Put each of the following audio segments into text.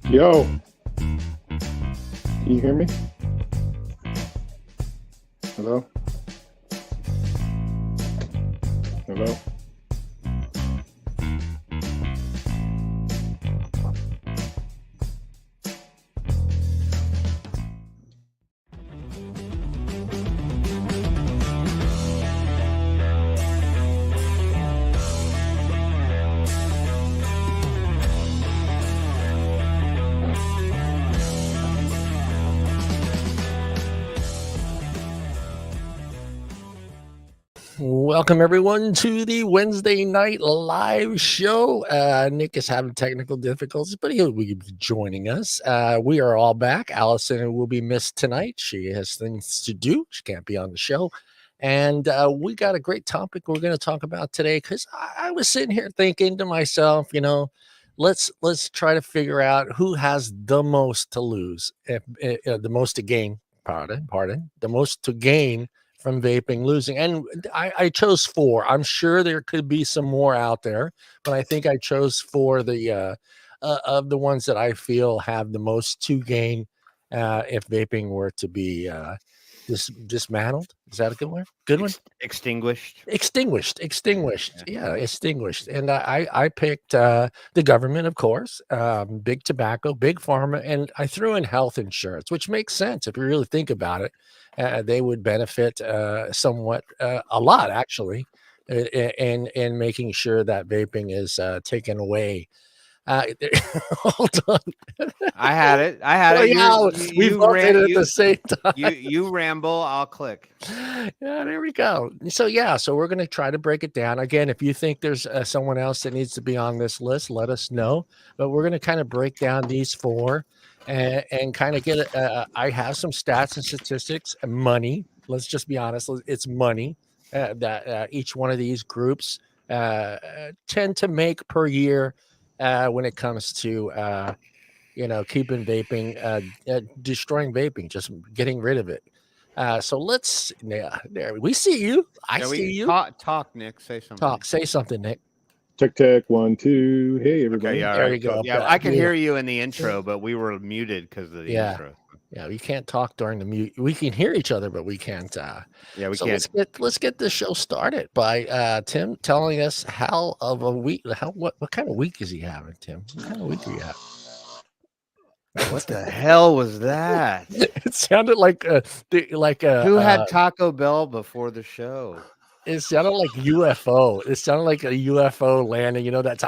Yo, can you hear me? Hello? Hello? Welcome, everyone, to the Wednesday night live show. Nick is having technical difficulties, but he'll be joining us. We are all back. Allison will be missed tonight. She has things to do. She can't be on the show. And we got a great topic we're going to talk about today because I was sitting here thinking to myself, let's try to figure out who has the most to lose, the most to gain. Pardon, the most to gain from vaping losing. And I chose 4. I'm sure there could be some more out there, but I think I chose 4 of the ones that I feel have the most to gain if vaping were to be dismantled. Is that a good word? Good one? Extinguished. Extinguished. Yeah, extinguished. And I picked the government, of course, big tobacco, big pharma, and I threw in health insurance, which makes sense if you really think about it. They would benefit somewhat, a lot actually, in making sure that vaping is taken away. Hold on. I had it. Oh, yeah, we both did it at the same time. You ramble, I'll click. Yeah, there we go. So we're going to try to break it down. Again, if you think there's someone else that needs to be on this list, let us know. But we're going to kind of break down these 4 and kind of get I have some stats and statistics and money. Let's just be honest. It's money that each one of these groups tend to make per year when it comes to keeping vaping, destroying vaping, just getting rid of it. So let's, there we see you. I see you. Talk, Nick. Say something. Say something, Nick. Check 1, 2. Hey, everybody. Okay, there you go. Yeah, I can hear you in the intro, but we were muted because of the intro. Yeah, we can't talk during the mute. We can hear each other, but we can't. Yeah, we can't. Let's get this show started by Tim telling us what kind of week is he having, Tim? What kind of week do you have? What the hell was that? It sounded like who had Taco Bell before the show? It sounded like UFO. It sounded like a UFO landing. That's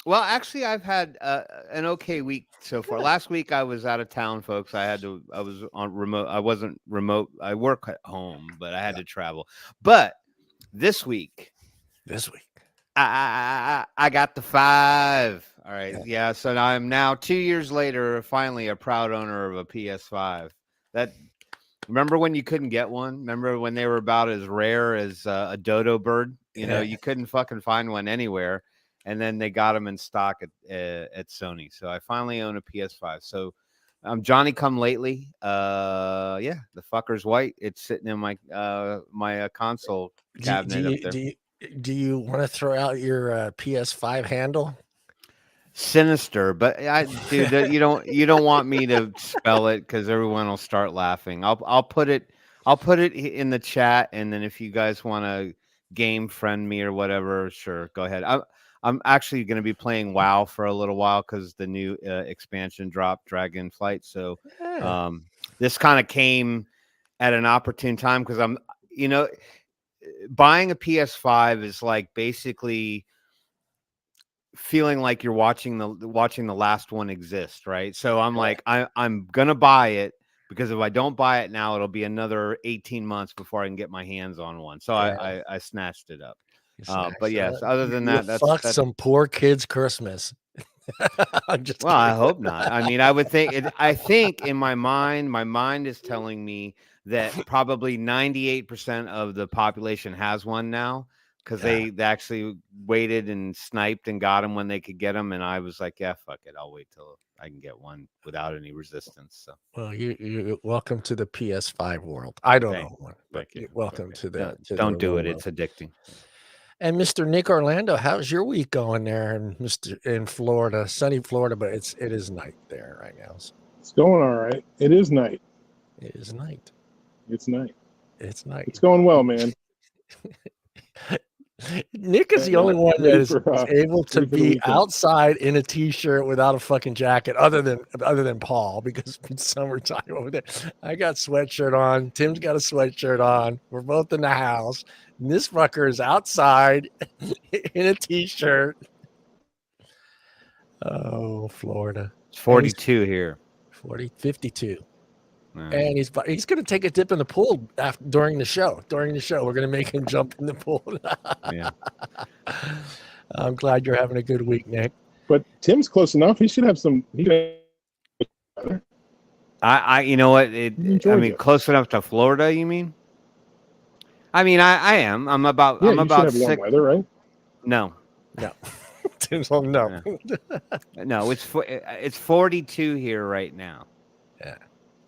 well, actually, I've had an okay week so far. Last week I was out of town, folks. I was on remote. I wasn't remote. I work at home, but I had to travel. But this week. I got the 5. All right. Yeah. So I'm now 2 years later, finally a proud owner of a PS5. Remember when you couldn't get one? Remember when they were about as rare as a dodo bird? You couldn't fucking find one anywhere. And then they got them in stock at Sony. So I finally own a PS5. So I'm Johnny come lately. The fucker's white. It's sitting in my console cabinet up there. Do you want to throw out your PS5 handle? Sinister, but dude, you don't want me to spell it because everyone will start laughing. I'll put it in the chat, and then if you guys want to game friend me or whatever, sure, go ahead. I'm actually going to be playing WoW for a little while because the new expansion dropped, Dragonflight. So this kind of came at an opportune time because I'm buying a PS5 is like basically feeling like you're watching the last one exist, right? So I'm like, I'm gonna buy it because if I don't buy it now, it'll be another 18 months before I can get my hands on one. So I snatched it up. But yes, other than that, that's some poor kid's Christmas. I hope not. I mean, I would think I think in my mind is telling me that probably 98% of the population has one now because they actually waited and sniped and got them when they could get them. And I was like, yeah, fuck it. I'll wait till I can get one without any resistance. So, well, you're welcome to the PS5 world. I don't know one, but welcome to the. Don't do it. It's addicting. And Mr. Nick Orlando, how's your week going there in Florida, sunny Florida, but it is night there right now. So It's going all right. It is night. it is night. It's night. It's night. It's going well, man. Nick is the only one that is able to be weekend. outside in a t-shirt without a fucking jacket, other than Paul, because it's summertime over there. I got sweatshirt on. Tim's got a sweatshirt on. We're both in the house. And this fucker is outside in a t-shirt. Oh, Florida. It's 42 here. 52. And he's going to take a dip in the pool during the show. During the show, we're going to make him jump in the pool. Yeah. I'm glad you're having a good week, Nick. But Tim's close enough. He should have some. I you know what? Close enough to Florida. You mean? I mean, I am. I'm about. Yeah, I'm about warm weather, right? No. Tim's home. No. No, it's 42 here right now. Yeah.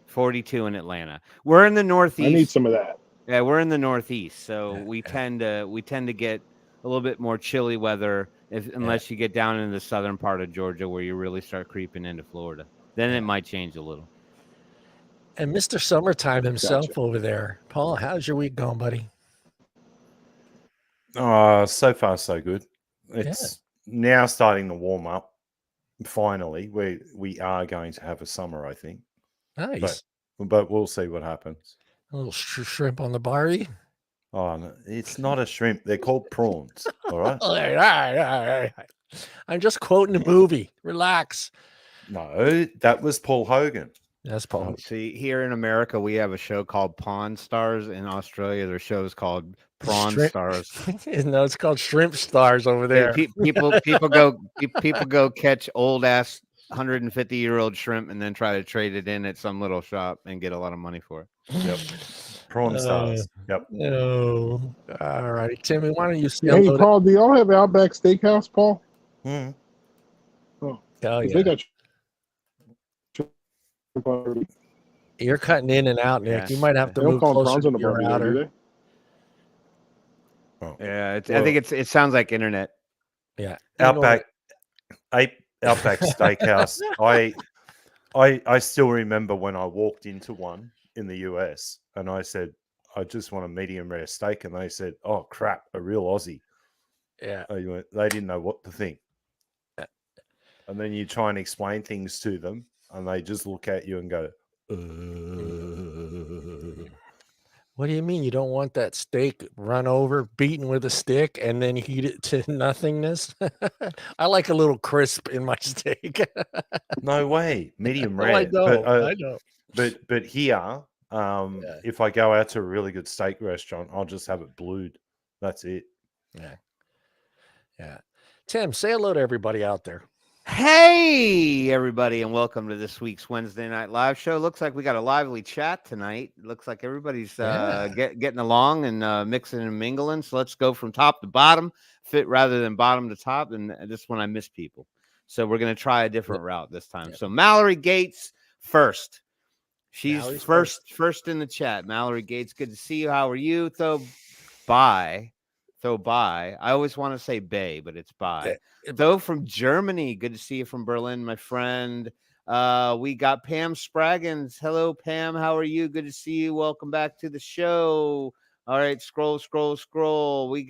42 in Atlanta. We're in the Northeast. I need some of that. Yeah, we're in the Northeast, so we tend to get a little bit more chilly weather unless you get down in the southern part of Georgia where you really start creeping into Florida. Then it might change a little. And Mr. Summertime himself over there, Paul, how's your week going, buddy? So far so good. It's now starting to warm up. Finally, we are going to have a summer, I think. Nice. But we'll see what happens. A little shrimp on the barbie. Oh, no, it's not a shrimp. They're called prawns. All right. All right. I'm just quoting the movie. Relax. No, that was Paul Hogan. That's Paul. See, here in America, we have a show called Pawn Stars. In Australia, their show is called Prawn Stars. No, it's called Shrimp Stars over there. People go catch old ass 150-year-old shrimp and then try to trade it in at some little shop and get a lot of money for it. Yep. Prawn Stars. Yep. No. All right, Timmy, why don't you Hey, Paul, do y'all have Outback Steakhouse, Paul? Mm. Oh, yeah. They got You're cutting in and out, Nick. You might have to move closer to your router. Yeah, I think it sounds like internet. Yeah. Outback Steakhouse. I still remember when I walked into one in the US and I said, I just want a medium rare steak. And they said, oh, crap, a real Aussie. Yeah. They didn't know what to think. And then you try and explain things to them and they just look at you and go, What do you mean you don't want that steak run over, beaten with a stick, and then heat it to nothingness? I like a little crisp in my steak. No way, medium rare. I know. But here, if I go out to a really good steak restaurant, I'll just have it blued. That's it. Yeah. Tim, say hello to everybody out there. Hey, everybody, and welcome to this week's Wednesday Night Live show. Looks like we got a lively chat tonight. Looks like everybody's getting along and mixing and mingling. So let's go from top to bottom, fit rather than bottom to top. And this one I miss people. So we're going to try a different route this time. So Mallory Gates first. She's first in the chat. Mallory Gates, good to see you. How are you? Bye. I always want to say bay, but it's bye. Though from Germany, good to see you from Berlin, my friend. We got Pam Spraggins. Hello, Pam. How are you? Good to see you. Welcome back to the show. All right, scroll.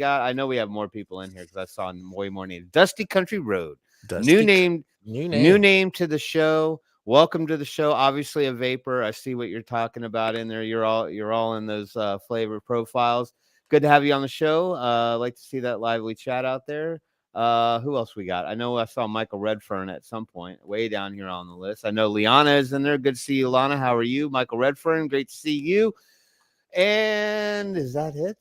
I know we have more people in here because I saw way more names. Dusty Country Road. New name to the show. Welcome to the show. Obviously a vapor. I see what you're talking about in there. You're all in those flavor profiles. Good to have you on the show. Like to see that lively chat out there. Who else we got? I know I saw Michael Redfern at some point way down here on the list. I know Liana is in there. Good to see you, Liana. How are you? Michael Redfern, great to see you. And is that it?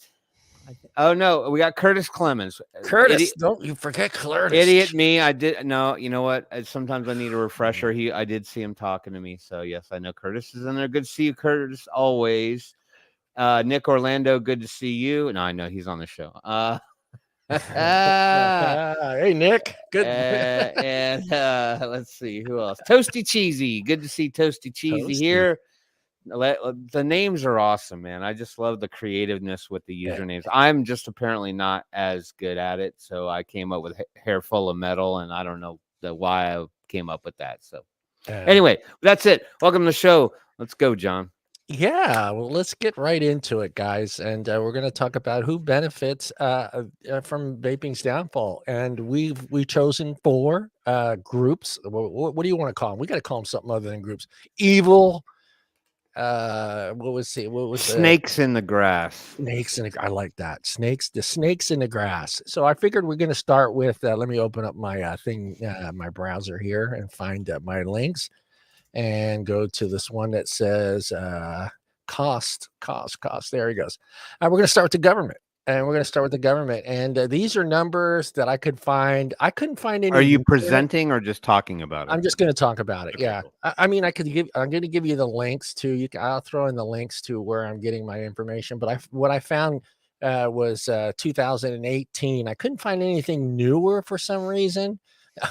Oh no, we got Curtis Clemens. Curtis, don't you forget Curtis. Idiot me. I did no, you know what? Sometimes I need a refresher. I did see him talking to me. So yes, I know Curtis is in there. Good to see you, Curtis, always. Nick Orlando, good to see you. No, I know he's on the show. Hey, Nick. Good. And let's see who else. Toasty Cheesy. Good to see Toasty Cheesy here. The names are awesome, man. I just love the creativeness with the Yeah. usernames. I'm just apparently not as good at it, so I came up with hair full of metal, and I don't know why I came up with that. So anyway, that's it. Welcome to the show. Let's go, John. Yeah, well, let's get right into it, guys. And we're going to talk about who benefits from vaping's downfall. And we've chosen 4 groups. What do you want to call them? We got to call them something other than groups. Evil. What was Snakes in the grass? Snakes in the, I like that. The snakes in the grass. So I figured we're going to start with. Let me open up my my browser here, and find my links. And go to this one that says cost. There he goes. We're going to start with the government. And these are numbers that I could find. I couldn't find any. Are you presenting or just talking about it? I'm just going to talk about it. Okay, Yeah. cool. I mean, I'm going to give you the links to. I'll throw in the links to where I'm getting my information. But what I found was 2018. I couldn't find anything newer for some reason.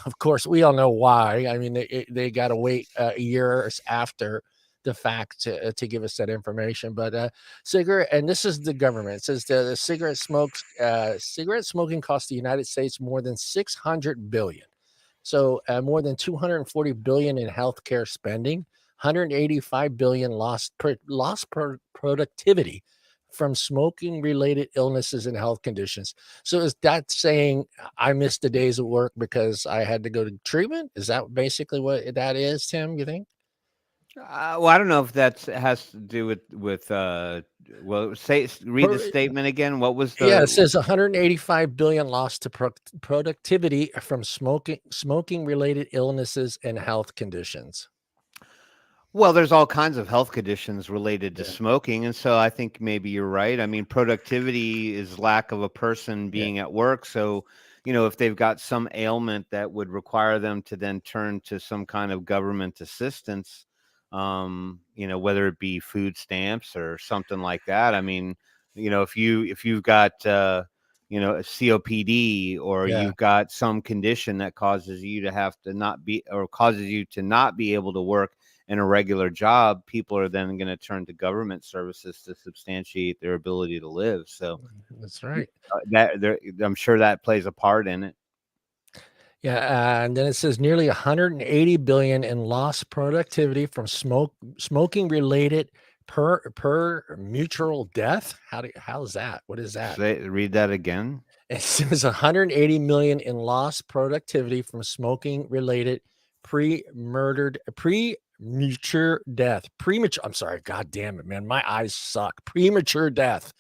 Of course, we all know why. I mean, they got to wait years after the fact to give us that information. But cigarette, and this is the government. It says the cigarette smoking costs the United States more than $600 billion. So more than $240 billion in healthcare spending, $185 billion lost productivity from smoking related illnesses and health conditions. So is that saying I missed the days of work because I had to go to treatment? Is that basically what that is, Tim? You think? Well, I don't know if that has to do with read the statement again. What was the? Yeah, it says 185 billion lost to productivity from smoking related illnesses and health conditions. Well, there's all kinds of health conditions related to smoking. And so I think maybe you're right. I mean, productivity is lack of a person being at work. So, if they've got some ailment that would require them to then turn to some kind of government assistance, whether it be food stamps or something like that. I mean, if you've got, a COPD, or you've got some condition that causes you to have to not be able to work in a regular job, people are then going to turn to government services to substantiate their ability to live. So that's right. I'm sure that plays a part in it. Yeah, and then it says nearly 180 billion in lost productivity from smoking related per mutual death. How is that? What is that? Read that again. It says 180 million in lost productivity from smoking related premature death. I'm sorry. God damn it, man. My eyes suck. Premature death.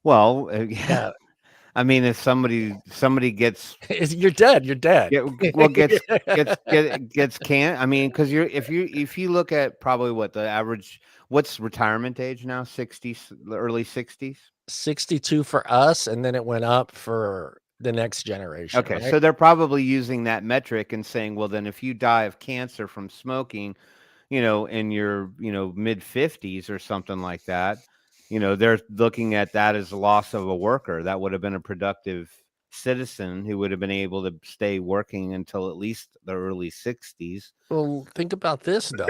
Well, I mean, if somebody gets, you're dead. You're dead. Gets can't. I mean, because if you look at probably what the average, what's retirement age now? 60s, early 60s. 62 for us, and then it went up for the next generation. Okay, right? so they're probably using that metric and saying, well, then if you die of cancer from smoking, in your mid 50s or something like that, they're looking at that as a loss of a worker that would have been a productive citizen who would have been able to stay working until at least the early 60s. Well, think about this though.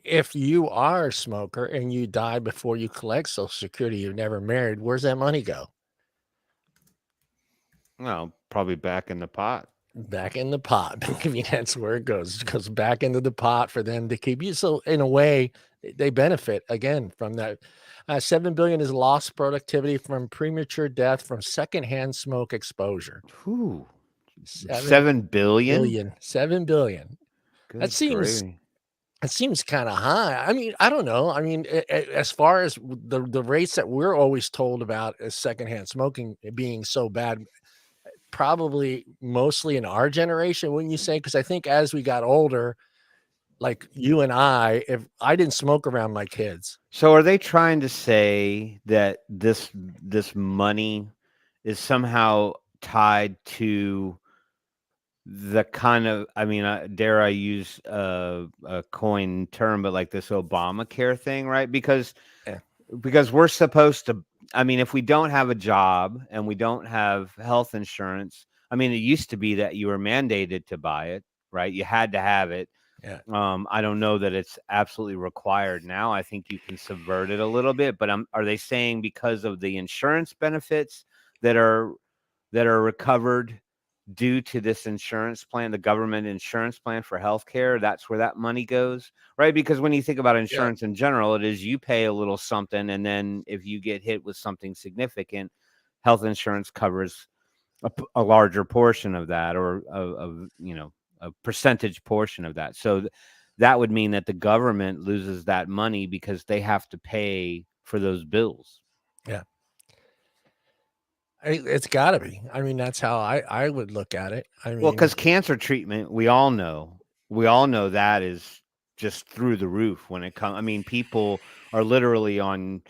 If you are a smoker and you die before you collect Social Security, you're never married, where's that money go? Well, probably back in the pot. Back in the pot. I mean, that's where it goes. It goes back into the pot for them to keep you. So in a way, they benefit again from that. 7 billion is lost productivity from premature death from secondhand smoke exposure. Ooh, 7 billion? 7 billion. Good That seems gravy. It seems kind of high. I mean, I don't know. I mean, as far as the rates that we're always told about as secondhand smoking being so bad, probably mostly in our generation, wouldn't you say? Because I think as we got older, like you and I, if I didn't smoke around my kids. So are they trying to say that this money is somehow tied to the kind of, I mean, dare I use a coin term, but like this Obamacare thing, right? Because we're supposed to, I mean, if we don't have a job and we don't have health insurance, I mean, it used to be that you were mandated to buy it, right? You had to have it. Yeah. I don't know that it's absolutely required now. I think you can subvert it a little bit, but are they saying because of the insurance benefits that are recovered due to this insurance plan, the government insurance plan for healthcare, that's where that money goes, right? Because when you think about insurance in general, it is you pay a little something, and then if you get hit with something significant, health insurance covers a larger portion of that, or of a percentage portion of that. So that would mean that the government loses that money because they have to pay for those bills. Yeah. It's got to be. I mean, that's how I would look at it. I mean, Well, because cancer treatment, we all know that is just through the roof when it comes. I mean, people are literally on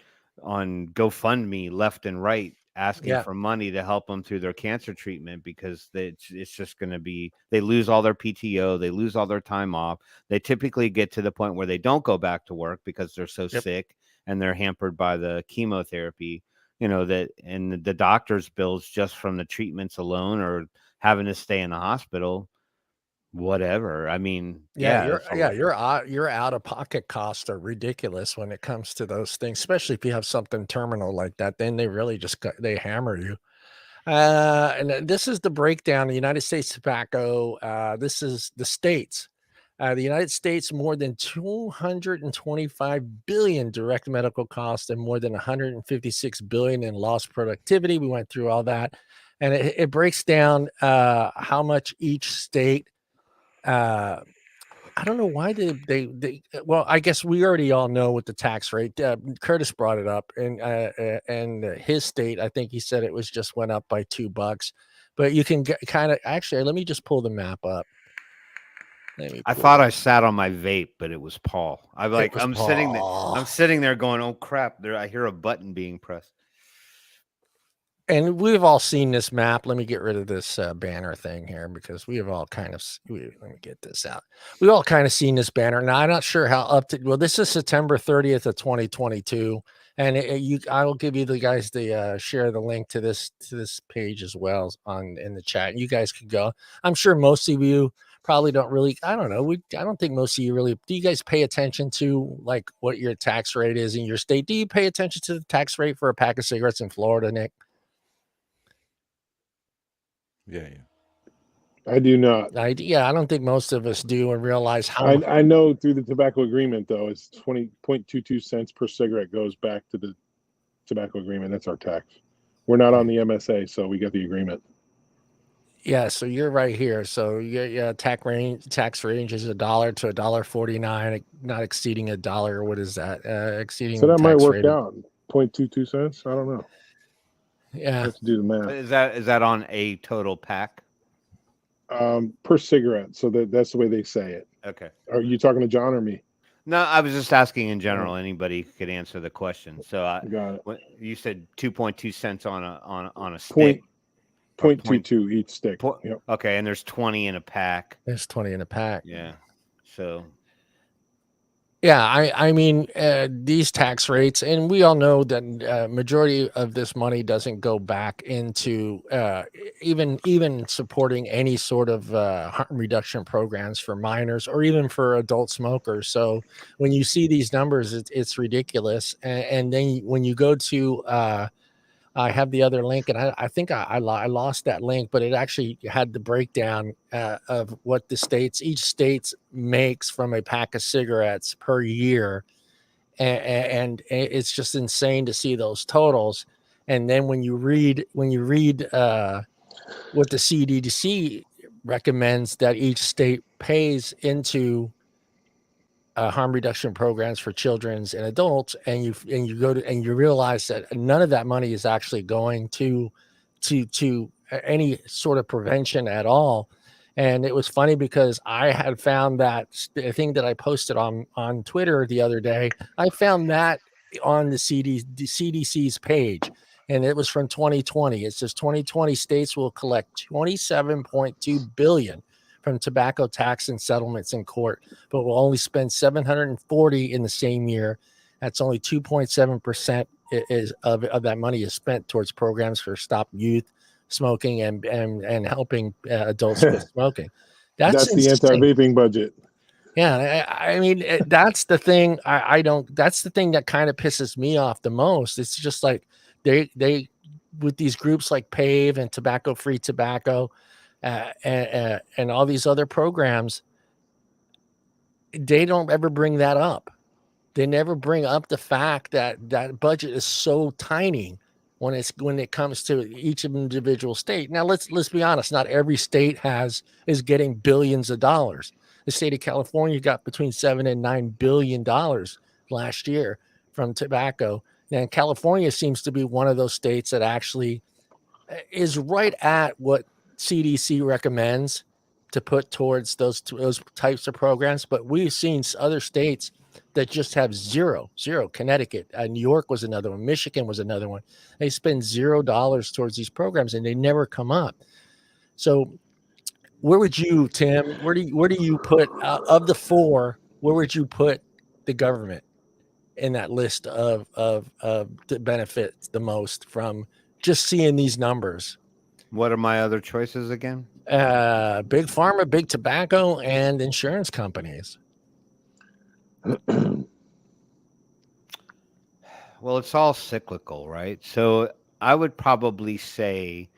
GoFundMe left and right asking yeah, for money to help them through their cancer treatment, because it's just going to be, they lose all their PTO, they lose all their time off. They typically get to the point where they don't go back to work because they're so sick and they're hampered by the chemotherapy. That, and the doctor's bills just from the treatments alone, or having to stay in the hospital, whatever. I mean, your out of pocket costs are ridiculous when it comes to those things, especially if you have something terminal like that. Then they really they hammer you. And this is the breakdown of the United States tobacco. This is the states. The United States, more than 225 billion direct medical costs and more than 156 billion in lost productivity. We went through all that, and it breaks down how much each state. I don't know why they. Well, I guess we already all know what the tax rate. Curtis brought it up, and his state, I think he said it was just went up by $2, but you can kind of actually. Let me just pull the map up. I thought I sat on my vape, but it was Paul. I'm Paul. sitting there going, "Oh crap!" I hear a button being pressed. And we've all seen this map. Let me get rid of this banner thing here, because we have all kind of. Let me get this out. We've all kind of seen this banner. Now I'm not sure how up to. Well, this is September 30th of 2022, and I will give you the guys the share the link to this page as well in the chat. You guys can go. I'm sure most of you probably don't really. I don't know. I don't think most of you really. Do you guys pay attention to like what your tax rate is in your state? Do you pay attention to the tax rate for a pack of cigarettes in Florida, Nick? Yeah. I do not. I don't think most of us do and realize how. I know through the tobacco agreement, though, it's 20.22 cents per cigarette goes back to the tobacco agreement. That's our tax. We're not on the MSA, so we get the agreement. Yeah, so you're right here. So tax range is $1 to $1.49, not exceeding $1. What is that? Exceeding. So that might tax work rate out. 0.22 cents. I don't know. Yeah. Let's do the math. Is that on a total pack? Per cigarette. So that's the way they say it. Okay. Are you talking to John or me? No, I was just asking in general. Anybody could answer the question. So Got it. You said 2.2 cents on a stick. 0.22 each stick. Yep. Okay, and there's 20 in a pack. There's 20 in a pack. Yeah. So. Yeah, I mean, these tax rates, and we all know that majority of this money doesn't go back into even supporting any sort of harm reduction programs for minors or even for adult smokers. So when you see these numbers, it's ridiculous. And then when you go to I have the other link, and I think I lost that link, but it actually had the breakdown of what each state makes from a pack of cigarettes per year, and it's just insane to see those totals. And then when you read what the CDC recommends that each state pays into harm reduction programs for children and adults, and you realize that none of that money is actually going to any sort of prevention at all. And it was funny because I had found that thing that I posted on Twitter the other day. I found that on the CDC's page, and it was from 2020. It says 2020 states will collect $27.2 billion from tobacco tax and settlements in court, but will only spend $740 in the same year. That's only 2.7% of that money is spent towards programs for stop youth smoking and helping adults quit smoking. That's the anti-vaping budget. Yeah, I mean that's the thing. I don't. That's the thing that kind of pisses me off the most. It's just like they with these groups like PAVE and Tobacco Free Tobacco, and all these other programs. They don't ever bring that up. They never bring up the fact that that budget is so tiny when it comes to each individual state. Now let's be honest, not every state is getting billions of dollars. The state of California got between 7 and 9 billion dollars last year from tobacco. And California seems to be one of those states that actually is right at what CDC recommends to put towards those types of programs. But we've seen other states that just have zero. Connecticut, New York was another one. Michigan was another one. They spend $0 towards these programs, and they never come up. So, where would you, Tim? Where do you put of the four? Where would you put the government in that list of the benefits the most from just seeing these numbers? What are my other choices again? Big pharma, big tobacco, and insurance companies. Well, it's all cyclical, right? So I would probably say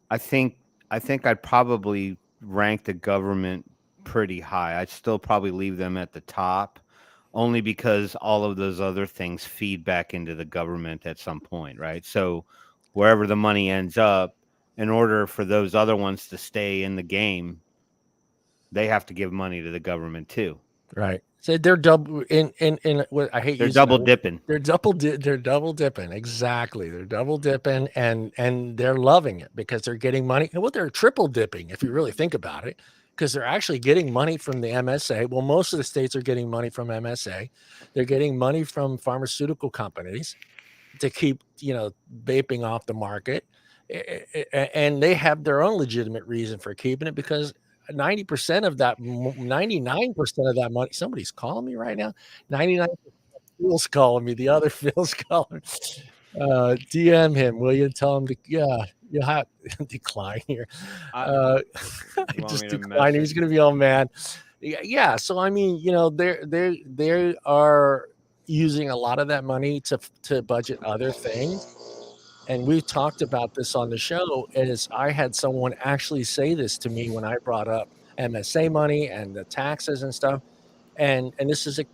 I think I'd probably rank the government pretty high. I'd still probably leave them at the top, only because all of those other things feed back into the government at some point, right? So wherever the money ends up, in order for those other ones to stay in the game, they have to give money to the government too. Right. So they're double in what I hate They're using double that. dipping. They're double dipping. Exactly. They're double dipping and they're loving it because they're getting money. Well, they're triple dipping if you really think about it, because they're actually getting money from the MSA. Well, most of the states are getting money from MSA. They're getting money from pharmaceutical companies to keep, vaping off the market. And they have their own legitimate reason for keeping it, because 90% of that, 99% of that money, somebody's calling me right now. 99% Phil's calling me. The other Phil's calling. DM him, will you? Tell him to, you'll have decline here. Just decline. He's going to be all mad. Yeah. So, I mean, they are using a lot of that money to budget other things. And we've talked about this on the show, is I had someone actually say this to me when I brought up MSA money and the taxes and stuff. And this is I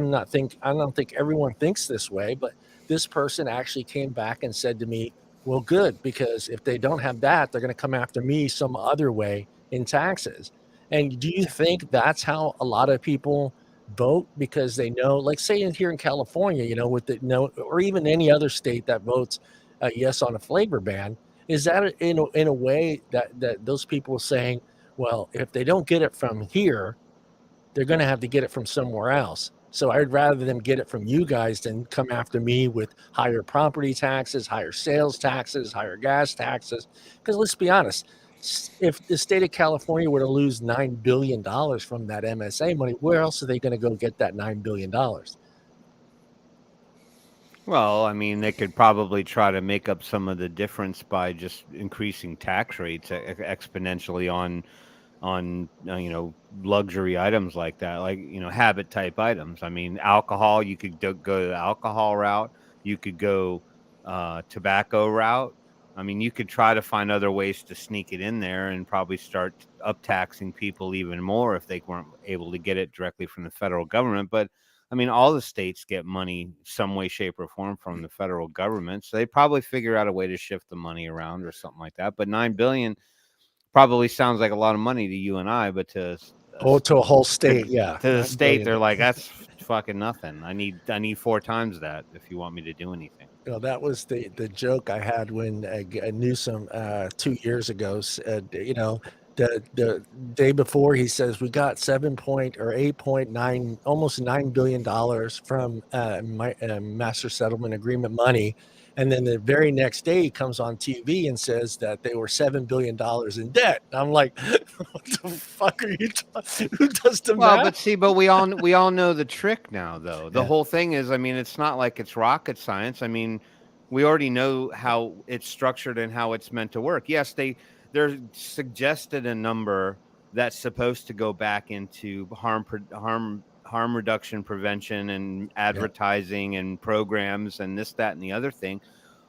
don't think everyone thinks this way, but this person actually came back and said to me, well, good, because if they don't have that, they're going to come after me some other way in taxes. And do you think that's how a lot of people vote? Because they know, like say here in California, with the no, or even any other state that votes yes on a flavor ban, is that in a way that those people are saying, well, if they don't get it from here, they're going to have to get it from somewhere else. So I'd rather them get it from you guys than come after me with higher property taxes, higher sales taxes, higher gas taxes. Because let's be honest, if the state of California were to lose $9 billion from that MSA money, where else are they going to go get that $9 billion? Well, I mean, they could probably try to make up some of the difference by just increasing tax rates exponentially on luxury items like that, like habit type items. I mean, alcohol, you could go the alcohol route, you could go tobacco route. I mean, you could try to find other ways to sneak it in there and probably start uptaxing people even more if they weren't able to get it directly from the federal government. But I mean, all the states get money some way, shape, or form from the federal government, so they probably figure out a way to shift the money around or something like that. But $9 billion probably sounds like a lot of money to you and I, but to to a whole state, to the state, they're like, that's fucking nothing. I need 4 times that if you want me to do anything. That was the joke I had when Newsom 2 years ago said, the day before, he says we got 8.9, almost $9 billion from master settlement agreement money. And then the very next day he comes on TV and says that they were $7 billion in debt. I'm like, what the fuck are you talking? Who does the math? But we all know the trick now, though. The whole thing is, I mean, it's not like it's rocket science. I mean, we already know how it's structured and how it's meant to work. Yes, they're suggested a number that's supposed to go back into harm reduction prevention and advertising and programs and this, that, and the other thing.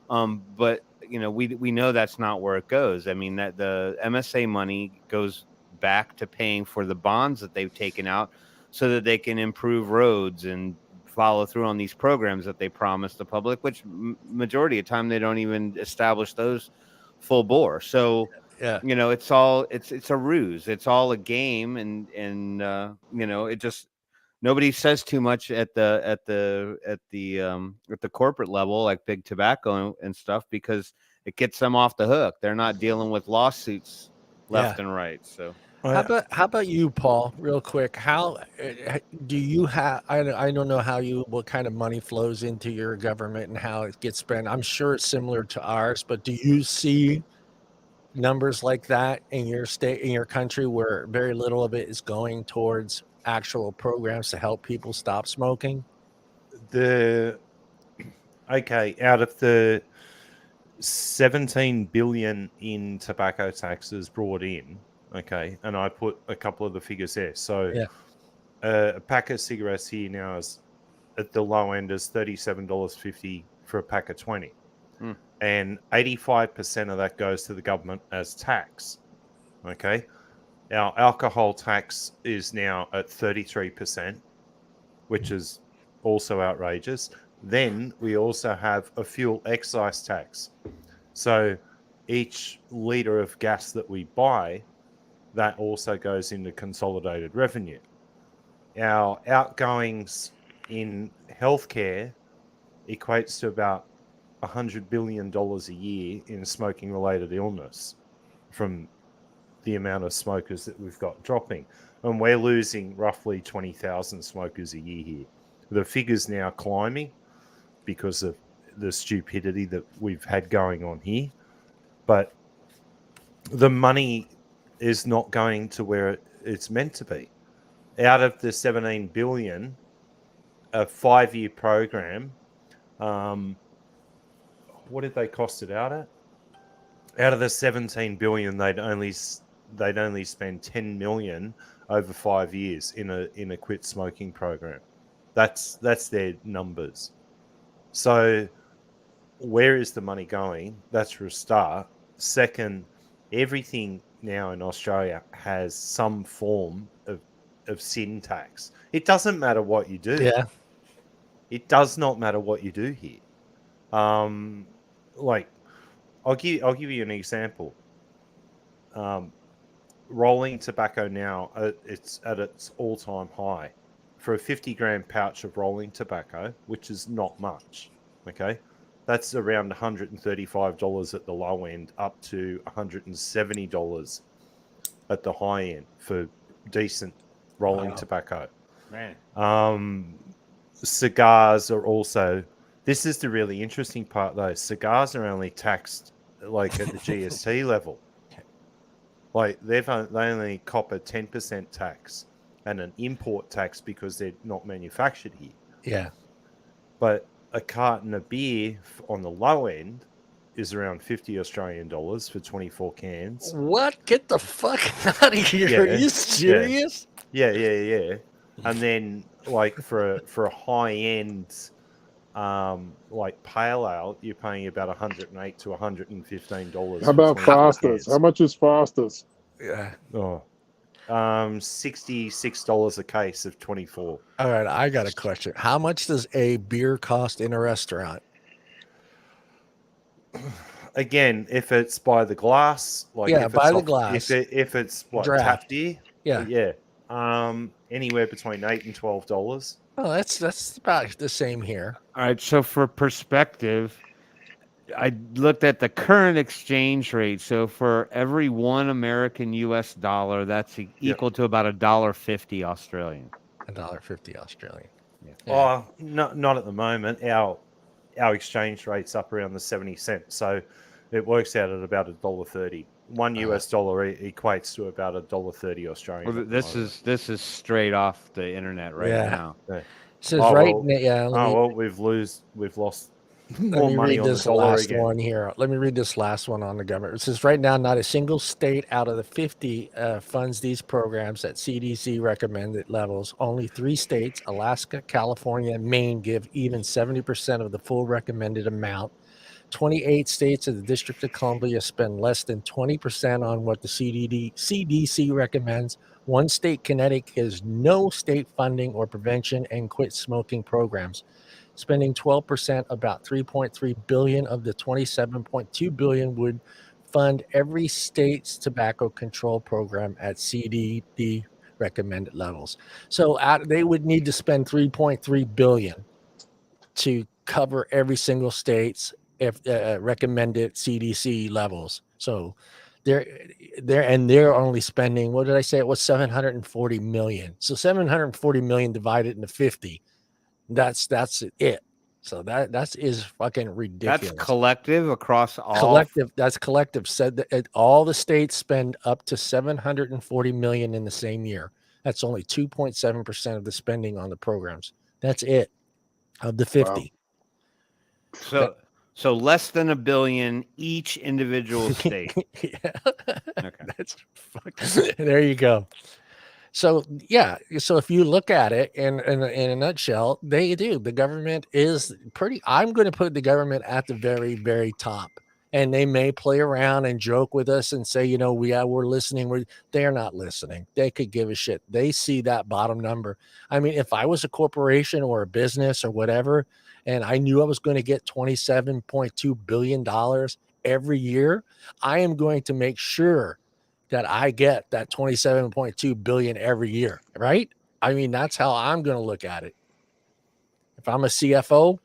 But we know that's not where it goes. I mean, that the MSA money goes back to paying for the bonds that they've taken out so that they can improve roads and follow through on these programs that they promise the public, which majority of the time they don't even establish those full bore. So it's a ruse. It's all a game, and it just, nobody says too much at the corporate level, like big tobacco and stuff, because it gets them off the hook. They're not dealing with lawsuits left and right. So how about you, Paul? Real quick, how do you have? I don't know what kind of money flows into your government and how it gets spent. I'm sure it's similar to ours, but do you see numbers like that in your state, in your country, where very little of it is going towards actual programs to help people stop smoking? Out of the 17 billion in tobacco taxes brought in, and I put a couple of the figures there. So a pack of cigarettes here now is at the low end is $37.50 for a pack of 20. And 85% of that goes to the government as tax. Okay. Our alcohol tax is now at 33%, which is also outrageous. Then we also have a fuel excise tax. So each litre of gas that we buy, that also goes into consolidated revenue. Our outgoings in healthcare equates to about $100 billion a year in smoking-related illness from the amount of smokers that we've got dropping. And we're losing roughly 20,000 smokers a year here. The figure's now climbing because of the stupidity that we've had going on here. But the money is not going to where it's meant to be. Out of the 17 billion, a 5-year program, what did they cost it out at? Out of the 17 billion, they'd only spend 10 million over 5 years in a quit smoking program. That's their numbers. So where is the money going? That's for a start. Second, everything now in Australia has some form of sin tax. It doesn't matter what you do. Yeah. It does not matter what you do here. Like, I'll give you an example. Rolling tobacco now, it's at its all-time high. For a 50-gram pouch of rolling tobacco, which is not much, okay? That's around $135 at the low end, up to $170 at the high end for decent rolling tobacco. Man. Cigars are also... This is the really interesting part, though. Cigars are only taxed like at the GST level. Like they only cop a 10% tax and an import tax because they're not manufactured here. Yeah. But a carton of beer on the low end is around 50 Australian dollars for 24 cans. What? Get the fuck out of here. Yeah, Are you serious? Yeah. And then like for a high end like pale ale, you're paying about $108 to $115. How about Foster's? How much is Foster's? Yeah. Oh, $66 a case of 24. All right, I got a question. How much does a beer cost in a restaurant? Again, if it's by the glass, like yeah, if by it's the glass. If it's what Draft. tap beer, yeah. Anywhere between $8 and $12. Oh, that's about the same here. All right, so for perspective, I looked at the current exchange rate. So for every one American US dollar, that's equal to about $1.50 Australian. $1.50 Australian. Yeah. Oh, not at the moment. Our exchange rate's up around the 70 cents, so it works out at about $1.30. $1 US dollar equates to about $1.30 Australian. Well, this is straight off the internet right now. It says we've lost Let me money read on the this dollar last again. one here. Let me read this last one on the government. It says right now, not a single state out of the 50 funds these programs at CDC recommended levels. Only 3 states, Alaska, California, and Maine, give even 70% of the full recommended amount. 28 states of the District of Columbia spend less than 20% on what the CDC recommends. One state, Connecticut, has no state funding or prevention and quit smoking programs, spending 12%, about 3.3 billion of the 27.2 billion would fund every state's tobacco control program at CDC recommended levels. So they would need to spend 3.3 billion to cover every single state's recommended CDC levels. So they're only spending, what did I say? It was 740 million. So 740 million divided into 50. That's it. So that is fucking ridiculous. That's collective across all. Collective. That's collective. Said that all the states spend up to 740 million in the same year. That's only 2.7% of the spending on the programs. That's it of the 50. Wow. So less than $1 billion each individual state. Yeah. Okay. That's there you go. So yeah, so if you look at it in a nutshell, they do. The government is pretty. I'm going to put the government at the very, very top, and they may play around and joke with us and say, we're listening. They're not listening. They could give a shit. They see that bottom number. I mean, if I was a corporation or a business or whatever, and I knew I was going to get $27.2 billion every year, I am going to make sure that I get that 27.2 billion every year, right? I mean, that's how I'm going to look at it. If I'm a CFO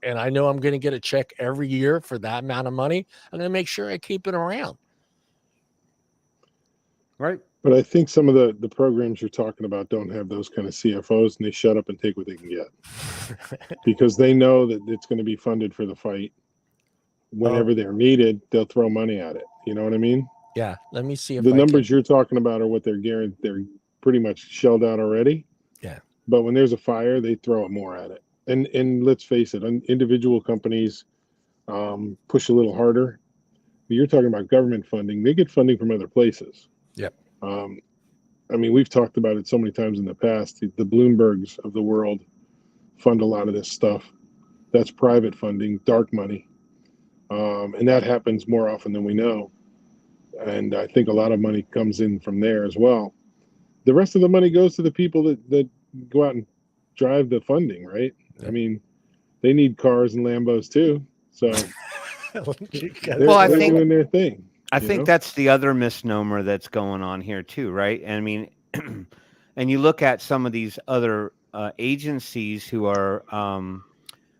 and I know I'm going to get a check every year for that amount of money, I'm going to make sure I keep it around. Right. But I think some of the programs you're talking about don't have those kind of CFOs, and they shut up and take what they can get because they know that it's going to be funded for the fight. Whenever they're needed, they'll throw money at it. You know what I mean? Yeah. Let me see if the numbers you're talking about are what they're guaranteed. They're pretty much shelled out already. Yeah. But when there's a fire, they throw more at it. And let's face it, individual companies push a little harder. You're talking about government funding. They get funding from other places. Yep. I mean, we've talked about it so many times in the past. The Bloombergs of the world fund a lot of this stuff. That's private funding, dark money. And that happens more often than we know. And I think a lot of money comes in from there as well. The rest of the money goes to the people that go out and drive the funding, right? Yep. I mean, they need cars and Lambos too. So they're doing their thing. I think that's the other misnomer that's going on here too, right? I mean, and you look at some of these other agencies who are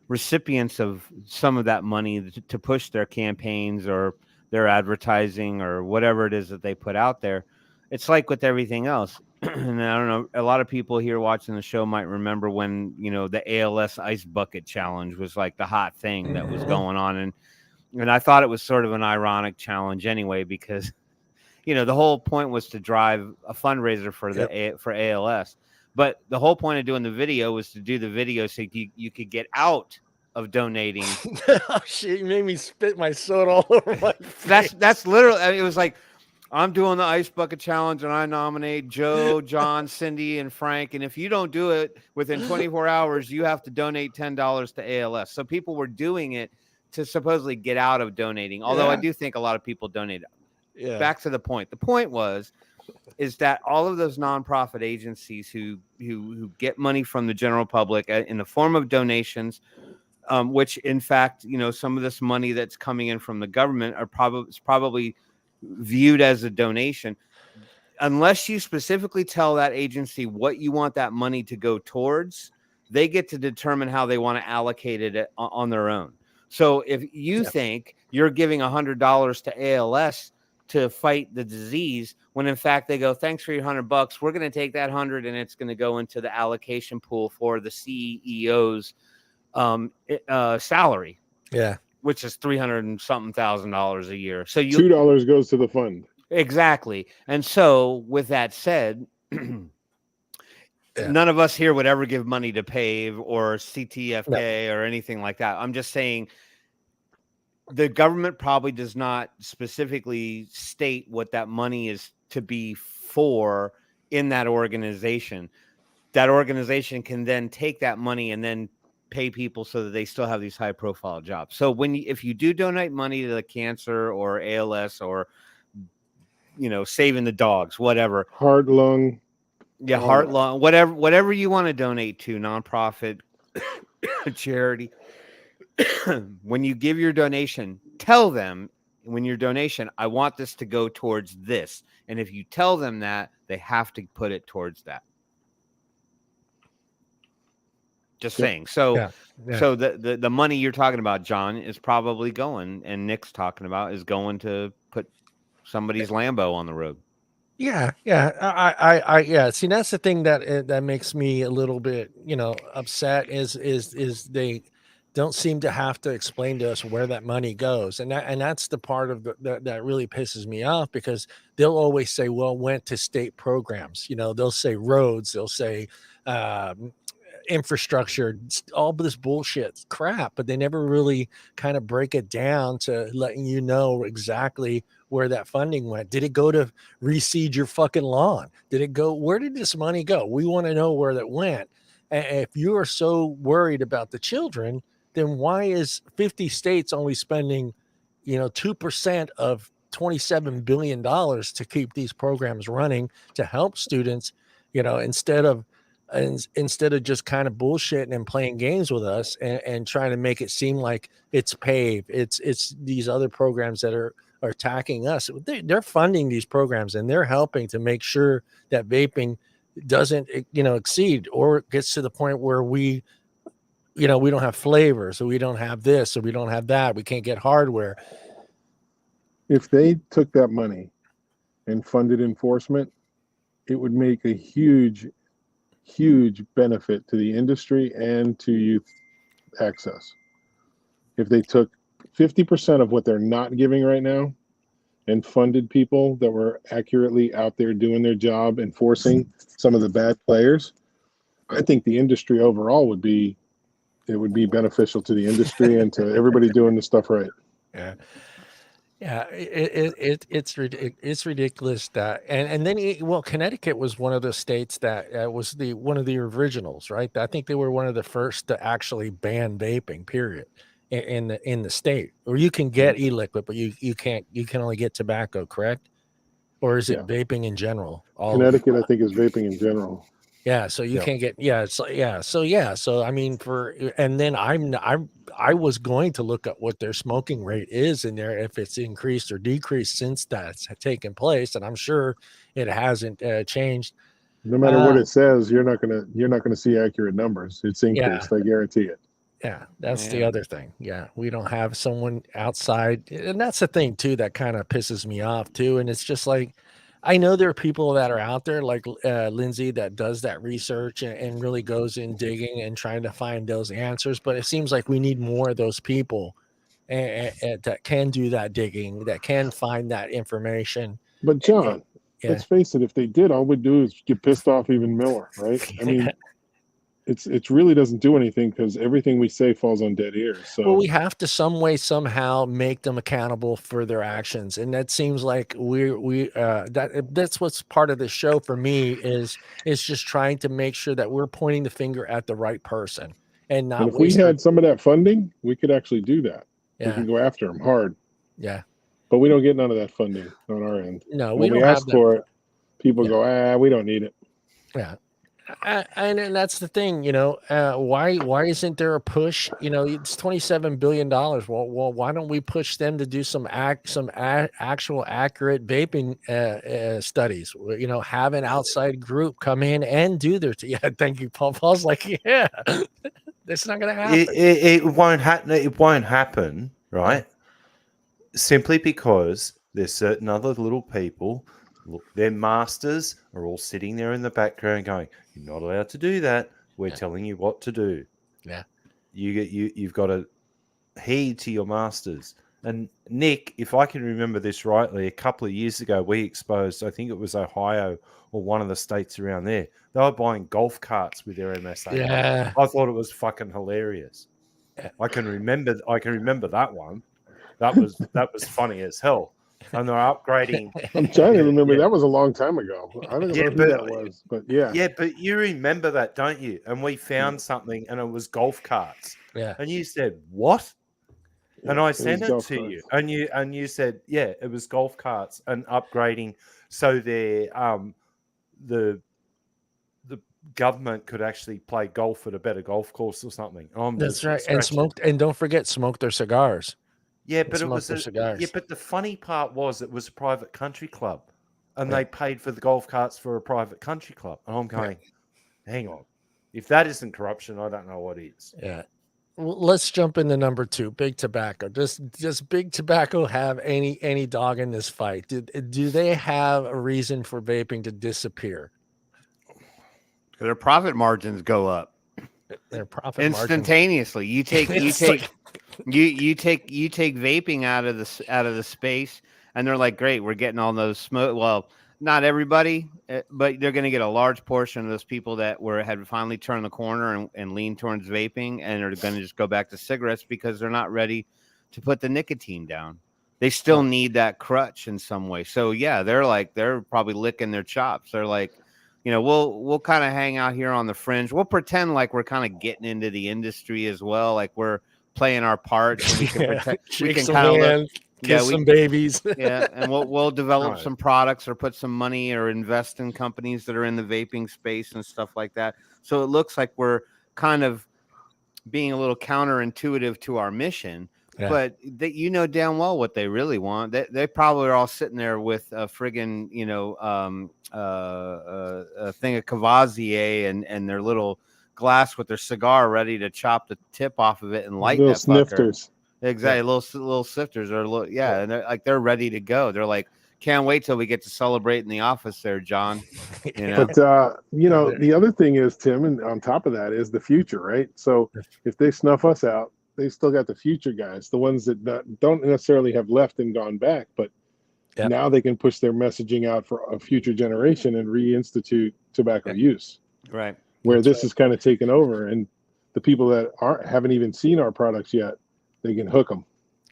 recipients of some of that money to push their campaigns or their advertising or whatever it is that they put out there. It's like with everything else. And I don't know, a lot of people here watching the show might remember when, the ALS ice bucket challenge was like the hot thing that was going on. And I thought it was sort of an ironic challenge anyway, because, the whole point was to drive a fundraiser for for ALS. But the whole point of doing the video was to do the video so you could get out of donating. Oh shit! You made me spit my soda all over my face. That's literally. It was like, I'm doing the ice bucket challenge, and I nominate Joe, John, Cindy, and Frank. And if you don't do it within 24 hours, you have to donate $10 to ALS. So people were doing it to supposedly get out of donating. Although I do think a lot of people donated. Yeah. Back to the point. The point is that all of those nonprofit agencies who get money from the general public in the form of donations. Which, in fact, some of this money that's coming in from the government are probably viewed as a donation, unless you specifically tell that agency what you want that money to go towards. They get to determine how they want to allocate it on their own. So if you think you're giving $100 to ALS to fight the disease, when in fact they go, thanks for your $100, we're going to take that 100 and it's going to go into the allocation pool for the CEO's salary, which is $300 and something thousand a year. So $2 goes to the fund. Exactly. And so with that said, none of us here would ever give money to PAVE or CTFK or anything like that. I'm just saying the government probably does not specifically state what that money is to be for in that organization. That organization can then take that money and then pay people so that they still have these high profile jobs. So if you do donate money to the cancer or ALS or, saving the dogs, whatever, heart, lung, lung, whatever you want to donate to, nonprofit, charity, when you give your donation, tell them I want this to go towards this. And if you tell them that, they have to put it towards that. Just saying. So, so the money you're talking about, John, is probably going, and Nick's talking about is going to put somebody's Lambo on the road. Yeah. Yeah. See, that's the thing that makes me a little bit, upset is they don't seem to have to explain to us where that money goes, and that's the part of that really pisses me off, because they'll always say, well, went to state programs. They'll say roads, they'll say infrastructure, all this bullshit crap, but they never really kind of break it down to letting you know exactly where that funding went. Did it go to reseed your fucking lawn? Where did this money go? We want to know where that went. And if you are so worried about the children, then why is 50 states only spending 2% of $27 billion to keep these programs running to help students, instead of just kind of bullshitting and playing games with us and trying to make it seem like it's PAVE, it's these other programs that are attacking us. They're funding these programs, and they're helping to make sure that vaping doesn't exceed or gets to the point where we don't have flavor, so we don't have this, so we don't have that, we can't get hardware. If they took that money and funded enforcement, it would make a huge benefit to the industry and to youth access. If they took 50% of what they're not giving right now and funded people that were accurately out there doing their job, enforcing some of the bad players, I think the industry overall would be beneficial to the industry and to everybody doing the stuff right. Yeah. Yeah, it's ridiculous that, and then Connecticut was one of the states that was one of the originals, right? I think they were one of the first to actually ban vaping, period, in the state. Or you can get e-liquid, but you can only get tobacco, correct? Or is it vaping in general? Connecticut, I think, is vaping in general. Yeah, so you can't get so I mean, and then I was going to look at what their smoking rate is in there, if it's increased or decreased since that's taken place, and I'm sure it hasn't changed. No matter what it says, you're not gonna see accurate numbers. It's increased, I guarantee it. Yeah, that's the other thing. Yeah, we don't have someone outside, and that's the thing too that kind of pisses me off too. And it's just like, I know there are people that are out there like Lindsay that does that research and really goes in digging and trying to find those answers. But it seems like we need more of those people and that can do that digging, that can find that information. But John, let's face it, if they did, all we'd do is get pissed off even more, right? I mean, it really doesn't do anything because everything we say falls on dead ears. So well, we have to some way somehow make them accountable for their actions, and that seems like that's what's part of the show for me is just trying to make sure that we're pointing the finger at the right person and not. And if we had some of that funding, we could actually do that. Yeah. We can go after them hard. Yeah, but we don't get none of that funding on our end. No, when we ask for it, people go, we don't need it. Yeah. And that's the thing, why isn't there a push? It's $27 billion. Well, why don't we push them to do some actual accurate vaping studies? Have an outside group come in and do their. Thank you, Paul. Paul's like, that's not going to happen. It won't happen. It won't happen, right? Simply because there's certain other little people. Look, their masters are all sitting there in the background going, "You're not allowed to do that. We're telling you what to do." Yeah, you've got to heed to your masters, And Nick, if I can remember this rightly, a couple of years ago, we exposed, I think it was Ohio or one of the states around there. They were buying golf carts with their MSA. Yeah. I thought it was fucking hilarious. I can remember that one. That was funny as hell. And they're upgrading. I'm trying to remember. That was a long time ago. I don't know who that was, but yeah. Yeah, but you remember that, don't you? And we found something, and it was golf carts. Yeah. And you said, "What?" Yeah, and I sent it golf to carts. you, and you said, "Yeah, it was golf carts and upgrading, so the government could actually play golf at a better golf course or something." That's right. And don't forget, smoke their cigars. Yeah, but it was cigars. Yeah, but the funny part was it was a private country club, and they paid for the golf carts for a private country club. And I'm going, hang on, if that isn't corruption, I don't know what is. Yeah. Well, let's jump into number 2, big tobacco. Does big tobacco have any dog in this fight? Do they have a reason for vaping to disappear? Their profit margins go up. Their profit instantaneously. You take vaping out of the space, and they're like, great, we're getting all those smoke. Well, not everybody, but they're going to get a large portion of those people that had finally turned the corner and leaned towards vaping, and are going to just go back to cigarettes because they're not ready to put the nicotine down. They still need that crutch in some way. So yeah, they're probably licking their chops. They're like, we'll kind of hang out here on the fringe. We'll pretend like we're kind of getting into the industry as well, like we're playing our part. So we can protect. We can kind of kiss some babies. Yeah, and we'll develop some products or put some money or invest in companies that are in the vaping space and stuff like that. So it looks like we're kind of being a little counterintuitive to our mission. Yeah. But damn well what they really want. They probably are all sitting there with a friggin' a thing of Cavazier and their little glass with their cigar ready to chop the tip off of it and light that snifters. Fucker. Exactly, little sifters are and they're ready to go. They're like, can't wait till we get to celebrate in the office there, John. But the other thing is, Tim, and on top of that is the future, right? So if they snuff us out, they still got the future guys, the ones that don't necessarily have left and gone back, but now they can push their messaging out for a future generation and reinstitute tobacco use. Right. Where this is kind of taken over, and the people that haven't even seen our products yet, they can hook them.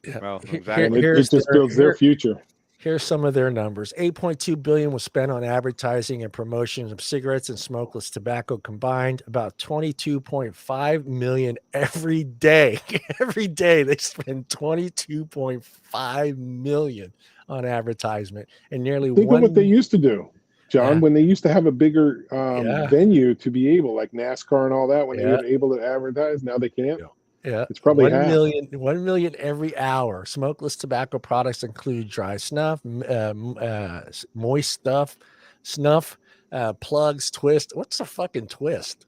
Yeah. Well, exactly. It just builds their future. Here's some of their numbers. $8.2 billion was spent on advertising and promotion of cigarettes and smokeless tobacco combined. About $22.5 million every day. Every day they spend $22.5 million on advertisement, and nearly think of what they used to do, John, when they used to have a bigger venue to be able, like NASCAR and all that, when they were able to advertise. Now they can't. Yeah, it's probably 1 million every hour. Smokeless tobacco products include dry snuff, moist snuff, plugs, twist. What's a fucking twist?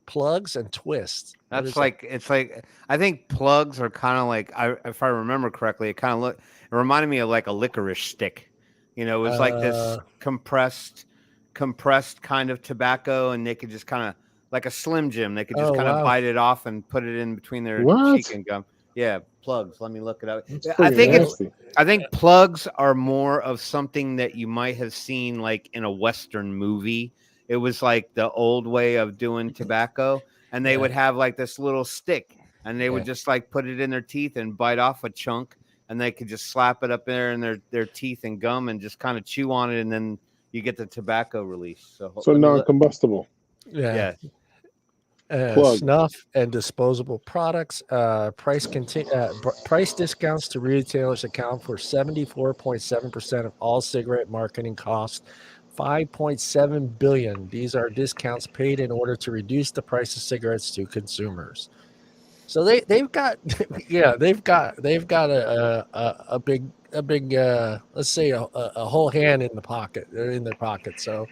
Plugs and twists. That's like it's like I think plugs are kind of like if I remember correctly, it reminded me of like a licorice stick. It was like this compressed kind of tobacco, and they could just kind of like a Slim Jim. They could just kind of bite it off and put it in between their cheek and gum. Yeah, plugs. Let me look it up. I think plugs are more of something that you might have seen like in a Western movie. It was like the old way of doing tobacco, and they would have like this little stick, and they would just like put it in their teeth and bite off a chunk, and they could just slap it up there in their teeth and gum and just kind of chew on it, and then you get the tobacco release. So non-combustible. Yeah. Snuff and disposable products. Price discounts to retailers account for 74.7% of all cigarette marketing costs. $5.7 billion. These are discounts paid in order to reduce the price of cigarettes to consumers. So they've got a big let's say a whole hand in the pocket. They're in their pocket. So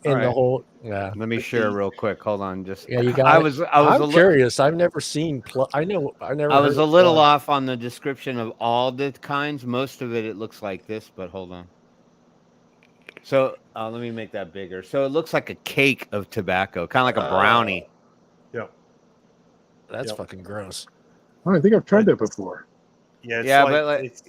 the whole let me share real quick. Hold on, just you got. I'm curious. I've never seen. I was a little off on the description of all the kinds. Most of it looks like this, but hold on. So let me make that bigger. So it looks like a cake of tobacco, kind of like a brownie. That's fucking gross. Oh, I think I've tried that before. Yeah, it's Yeah, like, but like, it's,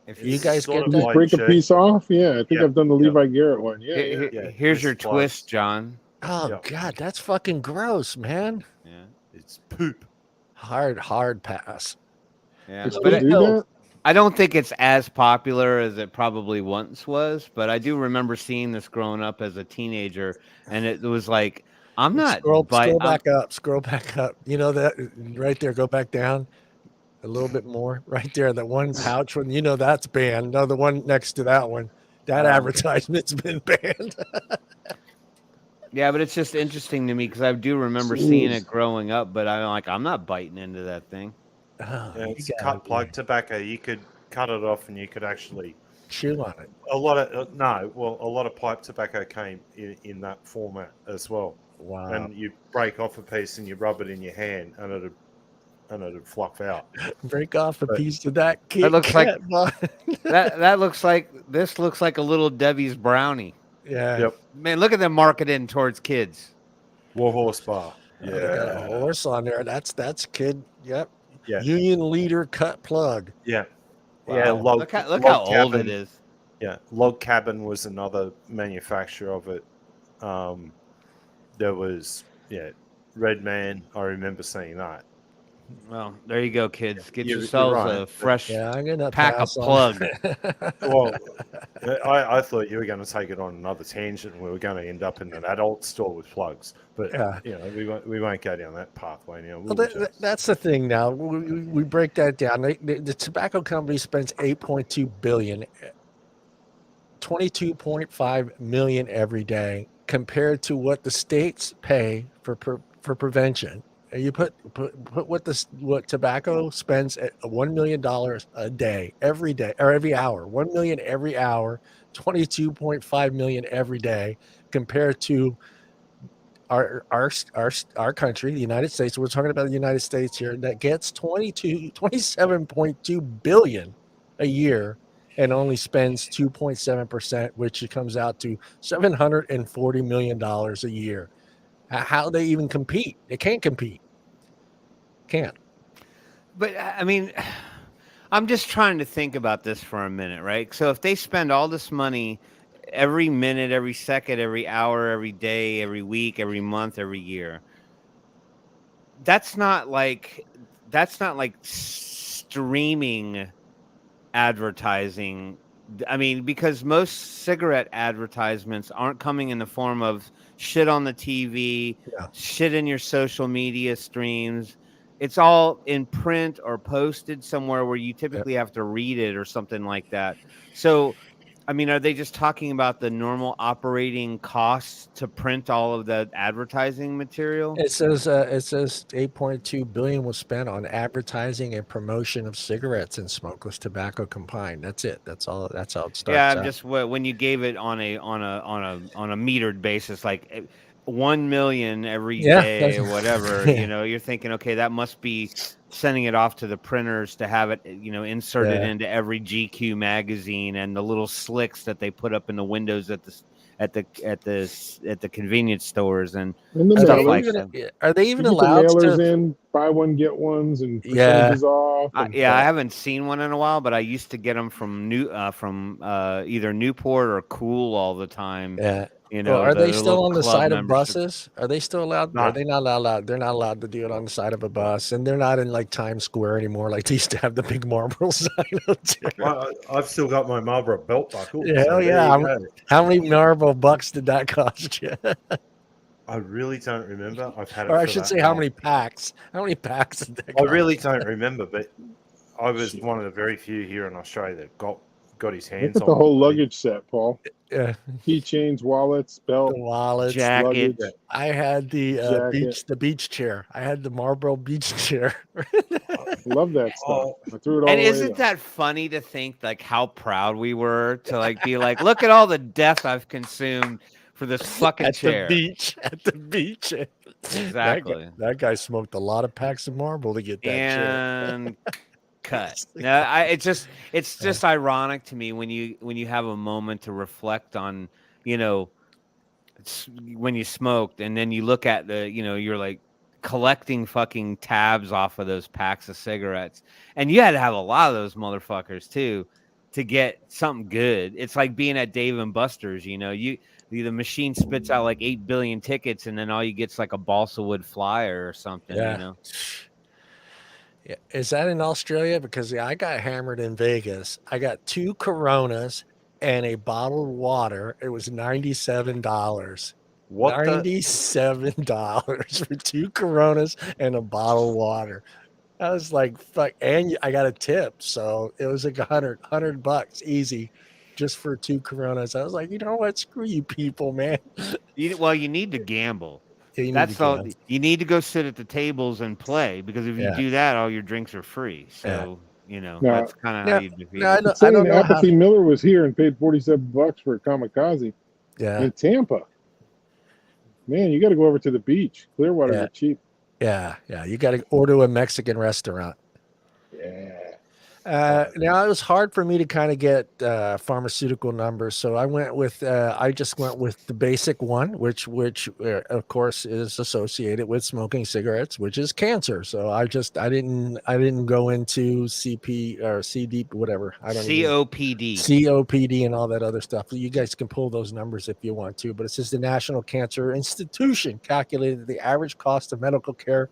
if You it's guys sort get of that? Just like break a jerky. piece off. Yeah, I think Yeah, I've done the yeah. Levi Garrett one. Yeah. Yeah, here's your it's plugs. twist, John. Oh Yeah. God, that's fucking gross, man. Yeah, It's poop. Hard pass. yeah, They but still do that. I don't think it's as popular as it probably once was. But I do remember seeing this growing up as a teenager, and it was like, I'm not. Scroll back up. Scroll back up. You know that right there. Go back down a little bit more. Right there, that one pouch one. You know that's banned. No, the one next to that one. That advertisement's been banned. Yeah, but it's just interesting to me because I do remember seeing it growing up. But I'm not biting into that thing. Oh, Yeah, you it's gotta cut plug tobacco. You could cut it off, and you could actually chew on it. a lot of a lot of pipe tobacco came in that format as well. Wow. And you break off a piece and you rub it in your hand, and it'd fluff out. Break off a piece of that. That looks like that looks like this looks like a little Debbie's brownie. Yeah. Yep. Man, look at them marketing towards kids. Warhorse bar. They got a horse on there. That's kid. Yep. Yeah. Union leader cut plug. Yeah. Wow. Yeah. Look how old it is. Yeah. Log Cabin was another manufacturer of it. There was Red Man. I remember seeing that. Well, there you go, kids. Get You're yourselves right. a fresh I'm gonna pack of pass on plug. Well, I thought you were going to take it on another tangent, and we were going to end up in an adult store with plugs. But we won't go down that pathway now. That's the thing. Now we break that down. The tobacco company spends $8.2 billion, 22.5 million every day, compared to what the states pay for prevention. You put what tobacco spends at $1 million a day, every day or every hour. 1 million every hour, 22.5 million every day, compared to our country, the United States. We're talking about the United States here, that gets 27.2 billion a year and only spends 2.7%, which comes out to $740 million a year. How they even compete? They can't compete. Can't. But I mean, I'm just trying to think about this for a minute, right? So if they spend all this money every minute, every second, every hour, every day, every week, every month, every year, that's not like streaming advertising. I mean, because most cigarette advertisements aren't coming in the form of shit on the TV, shit in your social media streams. It's all in print or posted somewhere where you typically have to read it or something like that. So, I mean, are they just talking about the normal operating costs to print all of the advertising material? It says 8.2 billion was spent on advertising and promotion of cigarettes and smokeless tobacco combined. That's it. That's all it starts. Yeah, I'm just when you gave it on a metered basis, like 1 million every day or whatever, you're thinking, okay, that must be sending it off to the printers to have it, inserted into every GQ magazine and the little slicks that they put up in the windows at the convenience stores and stuff like that. Are they even you allowed put mailers to in, buy one get ones, and percentages off? And I haven't seen one in a while, but I used to get them from either Newport or Cool all the time. Yeah. Are they still on the side of buses? Are they still allowed? No. Are they not allowed? They're not allowed to do it on the side of a bus, and they're not in like Times Square anymore. Like they used to have the big Marlboro sign up there. I've still got my Marlboro belt buckle. Yeah, so How many Marlboro bucks did that cost you? I really don't remember. I've had it. Or I should say, how many packs? How many packs did that cost? I really don't remember, but I was one of the very few here in Australia that got his hands on the whole luggage set, Paul. Yeah. Keychains, wallets, belt, wallets, jacket. I had the beach chair. I had the Marlboro beach chair. Love that stuff. I threw it all and away. Isn't that funny to think like how proud we were to be like, look at all the death I've consumed for this fucking chair. At the beach. Exactly. That guy smoked a lot of packs of Marlboro to get that chair. Cut. No, it's just ironic to me when you have a moment to reflect on, when you smoked and then you look at you're like, collecting fucking tabs off of those packs of cigarettes. And you had to have a lot of those motherfuckers too to get something good. It's like being at Dave and Buster's, you know, the machine spits out like 8 billion tickets and then all you get's like a balsa wood flyer or something, you know. Yeah. Is that in Australia? Because I got hammered in Vegas. I got 2 Coronas and a bottle of water. It was $97. What $97 for 2 Coronas and a bottle of water. I was like, fuck. And I got a tip. So it was like $100 easy just for 2 Coronas. I was like, you know what? Screw you people, man. You need to gamble. Yeah, you That's all. gamble. You need to go sit at the tables and play, because if you Yeah. do that, all your drinks are free. So you know Now- that's kind of how you defeat I it. don't Saying know how. Apathy Miller was here and paid $47 for a kamikaze Yeah, in Tampa. Man, you got to go over to the beach. Clearwater's Yeah. are cheap. yeah. You got to order a Mexican restaurant. Yeah. Now it was hard for me to kind of get pharmaceutical numbers, so I went with I just went with the basic one, which of course is associated with smoking cigarettes, which is cancer. So I didn't go into CP or CD, whatever. I don't even COPD and all that other stuff. You guys can pull those numbers if you want to, but it says the National Cancer Institution calculated the average cost of medical care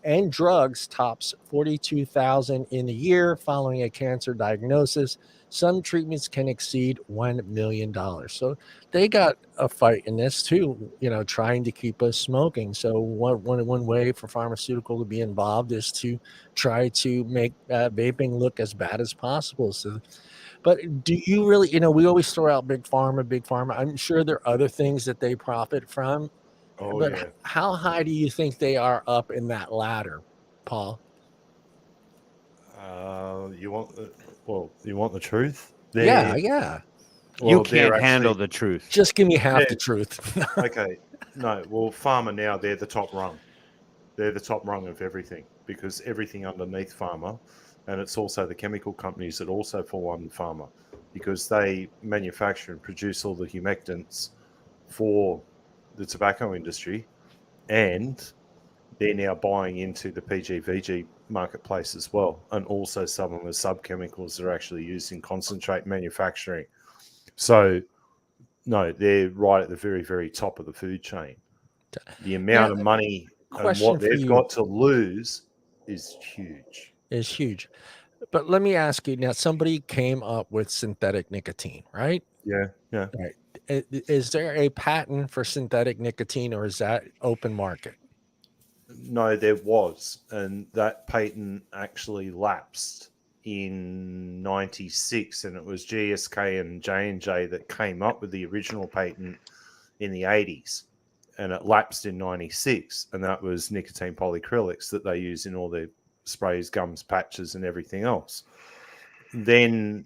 and drugs tops $42,000 in a year following a cancer diagnosis. Some treatments can exceed $1 million. So they got a fight in this too, you know, trying to keep us smoking. So one way for pharmaceutical to be involved is to try to make vaping look as bad as possible. So, but do you really, you know, we always throw out big pharma. I'm sure there are other things that they profit from. But how high do you think they are up in that ladder, Paul? You want the truth? Yeah. Well, you can't handle the truth. Just give me half the truth. Okay. No. Well, Pharma now, they're the top rung. They're the top rung of everything, because everything underneath Pharma, and it's also the chemical companies that also fall under Pharma, because they manufacture and produce all the humectants for the tobacco industry, and they're now buying into the PGVG marketplace as well, and also some of the subchemicals that are actually used in concentrate manufacturing. So no, they're right at the very, very top of the food chain. The amount of money and what they've got to lose is huge. But let me ask you now, somebody came up with synthetic nicotine, right? Yeah. Right. Is there a patent for synthetic nicotine, or is that open market? No, there was, and that patent actually lapsed in 96, and it was GSK and J&J that came up with the original patent in the 80s, and it lapsed in 96, and that was nicotine polyacrylics that they use in all their sprays, gums, patches, and everything else. Then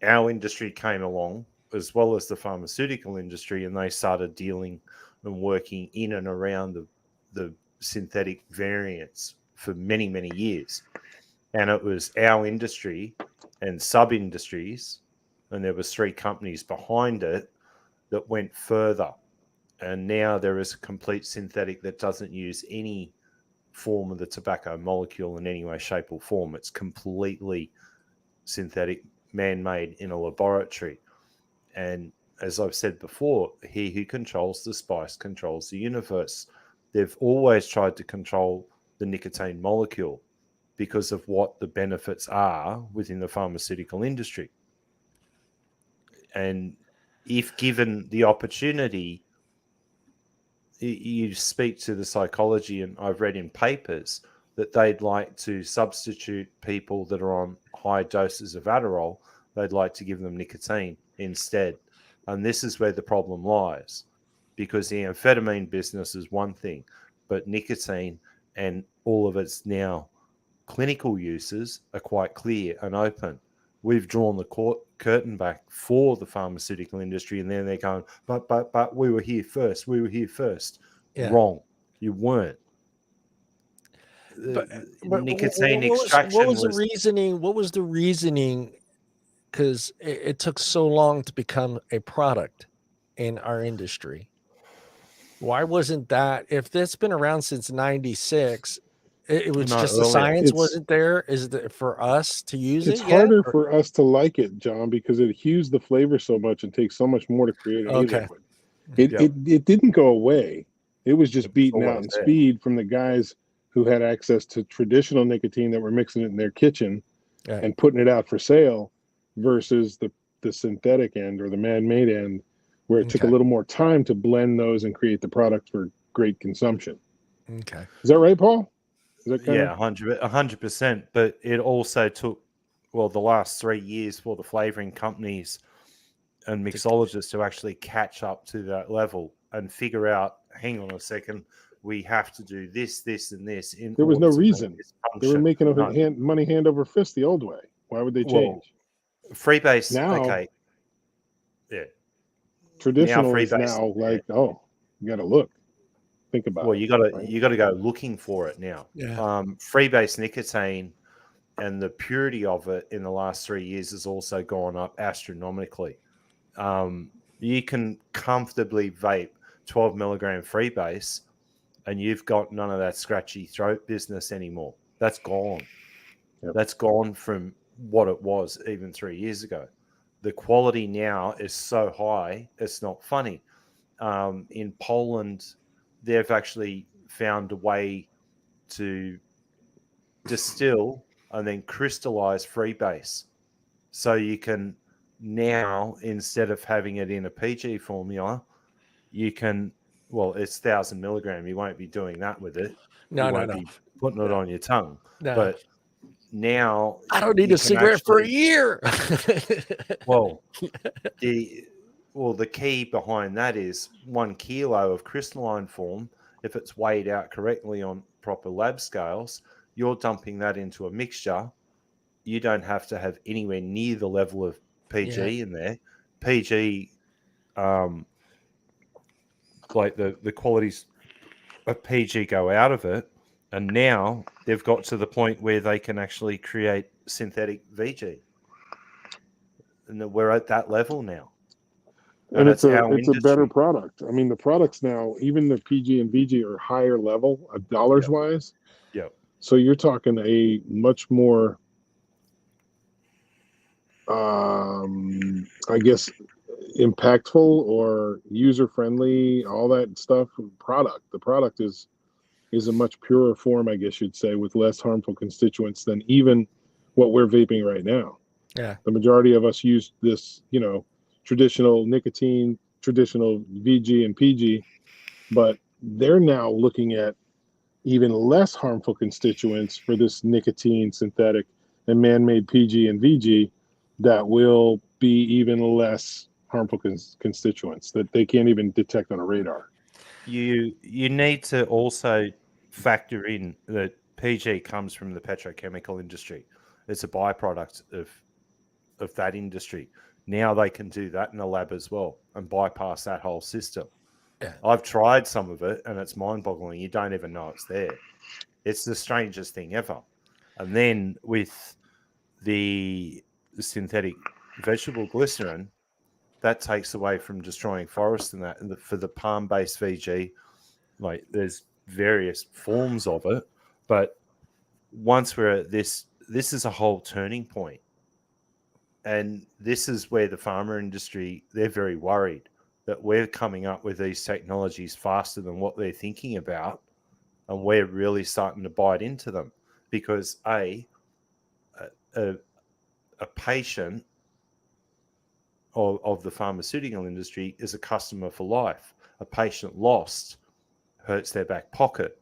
our industry came along, as well as the pharmaceutical industry, and they started dealing and working in and around the synthetic variants for many, many years. And it was our industry and sub-industries, and there was 3 companies behind it that went further. And now there is a complete synthetic that doesn't use any form of the tobacco molecule in any way, shape, or form. It's completely synthetic, man-made in a laboratory. And as I've said before, he who controls the spice controls the universe. They've always tried to control the nicotine molecule because of what the benefits are within the pharmaceutical industry. And if given the opportunity, you speak to the psychology, and I've read in papers that they'd like to substitute people that are on high doses of Adderall, they'd like to give them nicotine instead. And this is where the problem lies, because the amphetamine business is one thing, but nicotine and all of its now clinical uses are quite clear and open. We've drawn the curtain back for the pharmaceutical industry, and then they're going, but we were here first. Yeah. Wrong. You weren't. But nicotine extraction. What was the reasoning? Because it took so long to become a product in our industry. Why wasn't that? If that's been around since '96, it was No, just the earlier. science It's wasn't there. Is it for us to use it's it yet? harder for us to like it, John, because it hues the flavor so much and takes so much more to create an Okay. e-liquid. It, Yep. it didn't go away. It was just It was beaten out always in there. speed from the guys who had access to traditional nicotine that were mixing it in their kitchen Right. and putting it out for sale versus the synthetic end or the man-made end, where it took a Okay. little more time to blend those and create the product for great consumption. Okay. Is that right, Paul? Is that kind Yeah, 100%. But it also took, well, the last 3 years for the flavoring companies and mixologists to actually catch up to that level and figure out, hang on a second, we have to do this, this, and this in there was order no to make reason. this They were function. making No. money hand over fist the old way. Why would they Well, change? Freebase, Now, okay. Yeah. traditional Now is Freebase, now yeah. like, oh, you got to look, think about Well, it. you got to right? you got to go looking for it now. Yeah. Freebase nicotine and the purity of it in the last 3 years has also gone up astronomically. You can comfortably vape 12 milligram Freebase, and you've got none of that scratchy throat business anymore. That's gone. Yep. That's gone from what it was even 3 years ago. The quality now is so high, it's not funny. In Poland, they've actually found a way to distill and then crystallize Freebase. So you can now, instead of having it in a PG formula, you can, well, it's 1,000 milligram. You won't be doing that with it. No, You no, won't no. be putting it on your tongue. No. But now I don't need you a can cigarette for a actually, year. well, the key behind that is 1 kilo of crystalline form. If it's weighed out correctly on proper lab scales, you're dumping that into a mixture. You don't have to have anywhere near the level of PG in there. PG, like the qualities of PG go out of it, and now they've got to the point where they can actually create synthetic VG, and we're at that level now. And it's our a better industry. product. I mean, the products now, even the PG and VG, are higher level dollars wise. Yep. So you're talking a much more, I guess, impactful or user friendly, all that stuff. Product. The product is a much purer form, I guess you'd say, with less harmful constituents than even what we're vaping right now. Yeah. The majority of us use this, traditional nicotine, traditional VG and PG, but they're now looking at even less harmful constituents for this nicotine, synthetic, and man-made PG and VG that will be even less harmful constituents that they can't even detect on a radar. You need to also factor in that PG comes from the petrochemical industry. It's a byproduct of that industry. Now they can do that in a lab as well and bypass that whole system. Yeah. I've tried some of it and it's mind-boggling. You don't even know it's there. It's the strangest thing ever. And then with the synthetic vegetable glycerin, that takes away from destroying forests and that. And for the palm-based VG, like there's various forms of it, but once we're at this is a whole turning point. And this is where the pharma industry, they're very worried that we're coming up with these technologies faster than what they're thinking about. And we're really starting to bite into them because a patient of the pharmaceutical industry is a customer for life. A patient lost hurts their back pocket.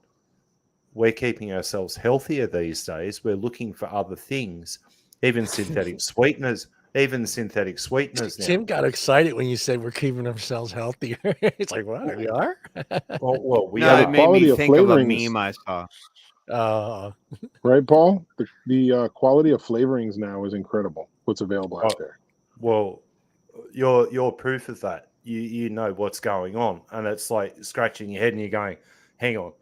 We're keeping ourselves healthier these days. We're looking for other things, even synthetic sweeteners. Even synthetic sweeteners now. Tim got excited when you said we're keeping ourselves healthier. It's like, what? We are? Well, we No, are. it made quality me of think of a flavorings. meme I saw. Right, Paul? The quality of flavorings now is incredible. What's available out there? Well, you're proof of that. You know what's going on, and it's like scratching your head and you're going, "Hang on,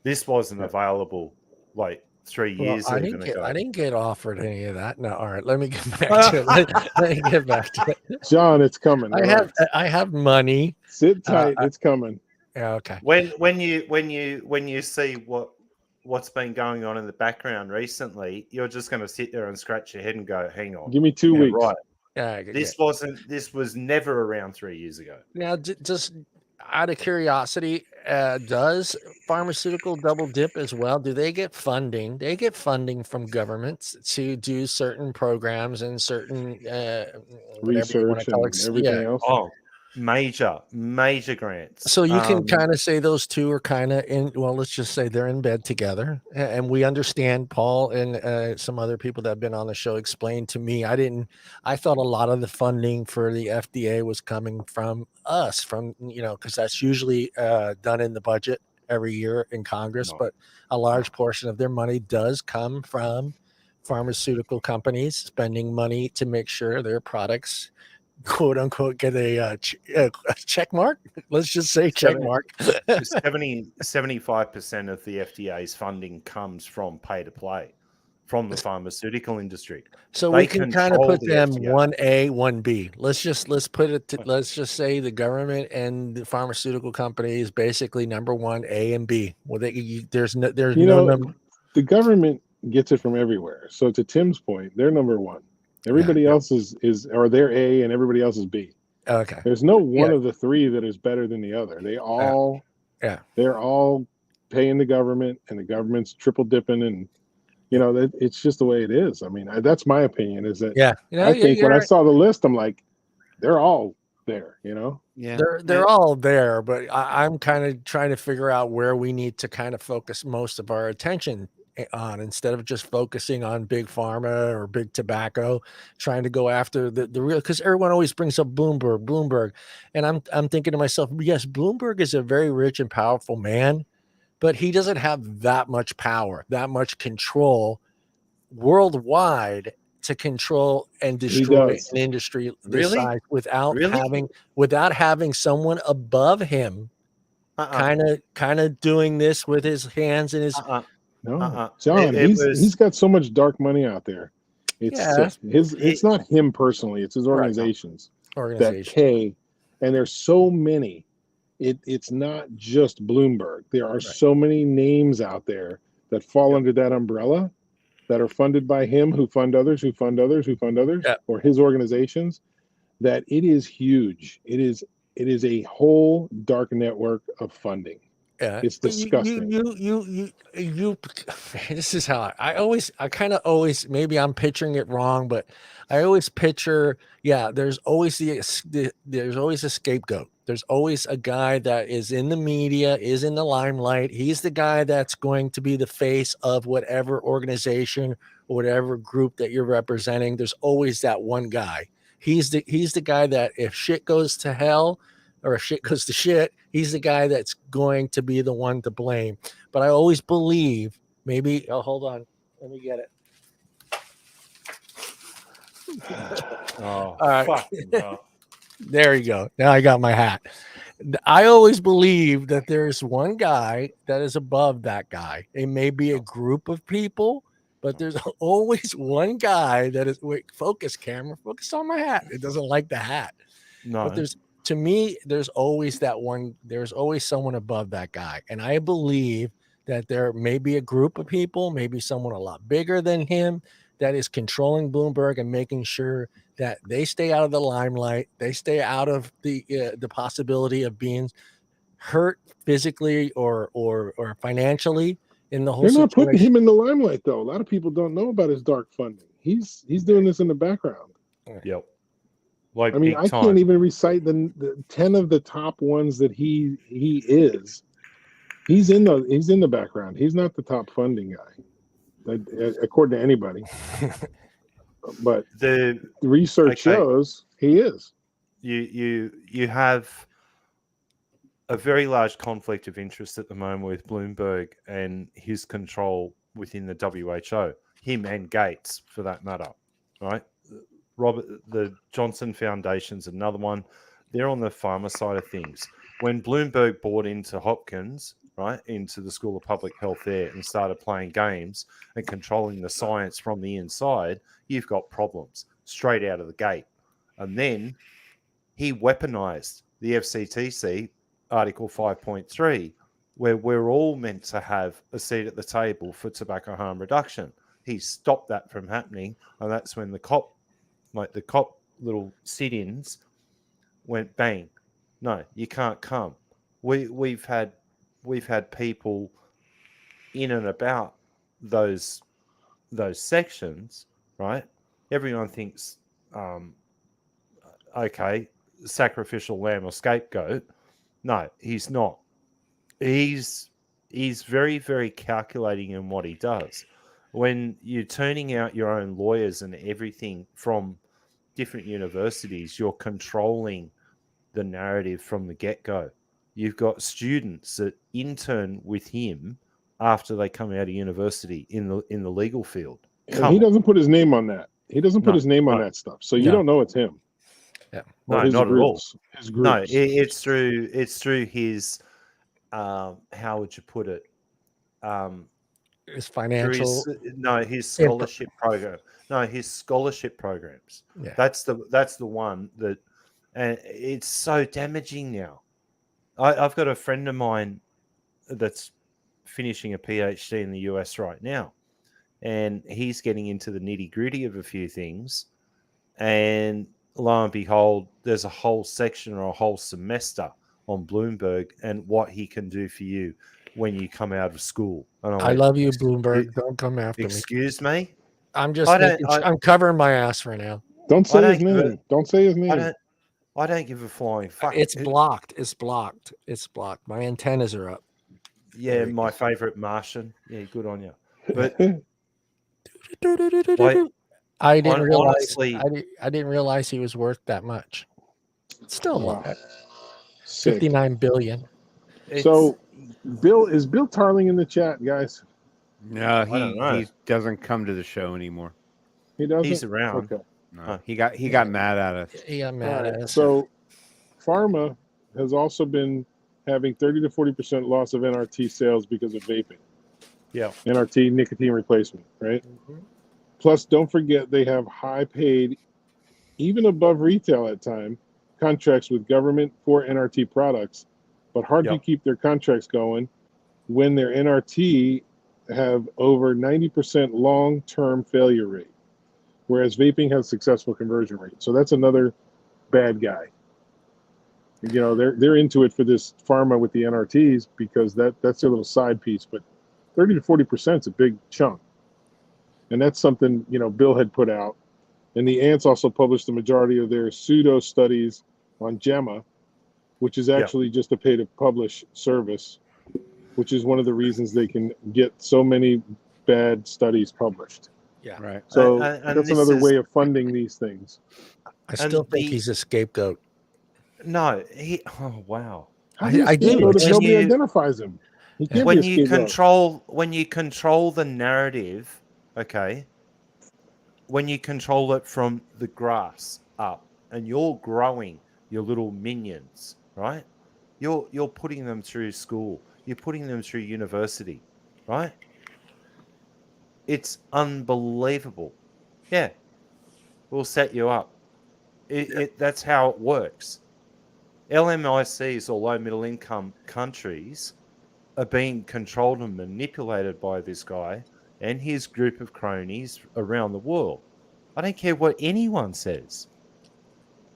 this wasn't available like 3 years I even ago." I didn't get offered any of that. No, all right. Let me get back to it. Let me get back to it. John, it's coming. I have money. Sit tight. It's coming. Yeah, okay. When you see what's been going on in the background recently, you're just going to sit there and scratch your head and go, "Hang on, Give me 2 weeks." right? Yeah, This was never around 3 years ago. Now, just out of curiosity, does pharmaceutical double dip as well? Do they get funding? They get funding from governments to do certain programs and certain whatever you want to Research call and it. everything Yeah. else. Oh, major grants. So you can kind of say those two are kind of in. Well, let's just say they're in bed together, and we understand. Paul and some other people that have been on the show explained to me. I thought a lot of the funding for the FDA was coming from us, from because that's usually done in the budget every year in Congress. No. But a large portion of their money does come from pharmaceutical companies spending money to make sure their products, quote unquote, get a check mark. Let's just say check mark. 75% of the FDA's funding comes from pay to play from the pharmaceutical industry. So They we can kind of control put the them FDA. 1A, 1B. Let's just say the government and the pharmaceutical companies basically number 1, A and B. Well, there's no number. The government gets it from everywhere. So to Tim's point, they're number 1. Everybody else is or they're A and everybody else is B. Okay. There's no one of the three that is better than the other. They're all paying the government, and the government's triple dipping, and it's just the way it is. I mean, that's my opinion. Is that I think when I saw the list, I'm like, they're all there. Yeah, they're all there, but I'm kind of trying to figure out where we need to kind of focus most of our attention on, instead of just focusing on big pharma or big tobacco, trying to go after the real, because everyone always brings up Bloomberg, and I'm thinking to myself, yes, Bloomberg is a very rich and powerful man, but he doesn't have that much power, that much control worldwide to control and destroy an industry this size without having someone above him kind of doing this with his hands in his John, he's got so much dark money out there. It's sick. It's not him personally, it's his organizations that pay, and there's so many. It's not just Bloomberg. There are so many names out there that fall under that umbrella that are funded by him, who fund others, who fund others, who fund others, or his organizations, that it is huge. It is a whole dark network of funding. It's disgusting. You this is how I kind of always, maybe I'm picturing it wrong, but I always picture, there's always there's always a scapegoat. There's always a guy that is in the media, is in the limelight. He's the guy that's going to be the face of whatever organization or whatever group that you're representing. There's always that one guy. He's the guy that if shit goes to hell, or if shit goes to shit, he's the guy that's going to be the one to blame. But I always believe, hold on, let me get it. All right. Fuck no. There you go. Now I got my hat. I always believe that there's one guy that is above that guy. It may be a group of people, but there's always one guy that is, focus on my hat. It doesn't like the hat. No. But to me, there's always there's always someone above that guy. And I believe that there may be a group of people, maybe someone a lot bigger than him, that is controlling Bloomberg and making sure that they stay out of the limelight. They stay out of the possibility of being hurt physically or financially in the whole situation. They're not putting him in the limelight, though. A lot of people don't know about his dark funding. He's doing this in the background. Yep. I mean, I can't even recite the 10 of the top ones that he is. He's in the background. He's not the top funding guy, according to anybody. But the research shows he is. You have a very large conflict of interest at the moment with Bloomberg and his control within the WHO, him and Gates for that matter, right? The Johnson Foundation's another one. They're on the pharma side of things. When Bloomberg bought into Hopkins, right, into the School of Public Health there, and started playing games and controlling the science from the inside, you've got problems straight out of the gate. And then he weaponized the FCTC Article 5.3, where we're all meant to have a seat at the table for tobacco harm reduction. He stopped that from happening, and that's when the cop little sit-ins went bang. No, you can't come. We've had people in and about those sections, right? Everyone thinks, okay, sacrificial lamb or scapegoat. No, he's not. He's very, very calculating in what he does. When you're turning out your own lawyers and everything from different universities, you're controlling the narrative from the get-go. You've got students that intern with him after they come out of university in the legal field. And he doesn't put his name on that. He doesn't put his name on that stuff. So you don't know it's him. Yeah. No, not groups, at all. His groups. No, it's through his how would you put it? His financial his scholarship program. No, his scholarship programs. Yeah. That's the one that, and it's so damaging now. I've got a friend of mine that's finishing a PhD in the US right now, and he's getting into the nitty-gritty of a few things, and lo and behold, there's a whole section or a whole semester on Bloomberg and what he can do for you when you come out of school. And I love you, Bloomberg. Don't come after me. Excuse me? I'm just I'm covering my ass right now. Don't say his name. Don't say his name. I don't give a flying fuck. It's blocked. It's blocked. It's blocked. My antennas are up. Yeah, my favorite Martian. Yeah, good on you. But I didn't realize. I didn't realize he was worth that much. It's still a lot. 59 billion. So, is Bill Tarling in the chat, guys? No, he doesn't come to the show anymore. He doesn't. He's around. Okay. No, he got mad at us. He got mad at us. So, Pharma has also been having 30 to 40% loss of NRT sales because of vaping. Yeah. NRT, nicotine replacement, right? Mm-hmm. Plus, don't forget they have high paid, even above retail at time, contracts with government for NRT products, but hard to keep their contracts going when their NRT have over 90% long-term failure rate, whereas vaping has successful conversion rate. So that's another bad guy. You know, they're into it for this pharma with the NRTs because that's their little side piece, but 30 to 40% is a big chunk. And that's something, you know, Bill had put out. And the ants also published the majority of their pseudo studies on Gemma, which is actually just a pay to publish service, which is one of the reasons they can get so many bad studies published. Yeah. Right. So that's another way of funding these things. I still think he's a scapegoat. No, wow. I do. Nobody identifies him. He can't when be a scapegoat. When you control the narrative, okay, when you control it from the grass up, and you're growing your little minions, right? You're putting them through school. You're putting them through university, right? It's unbelievable. Yeah, we'll set you up. That's how it works. LMICs, or low middle income countries, are being controlled and manipulated by this guy and his group of cronies around the world. I don't care what anyone says.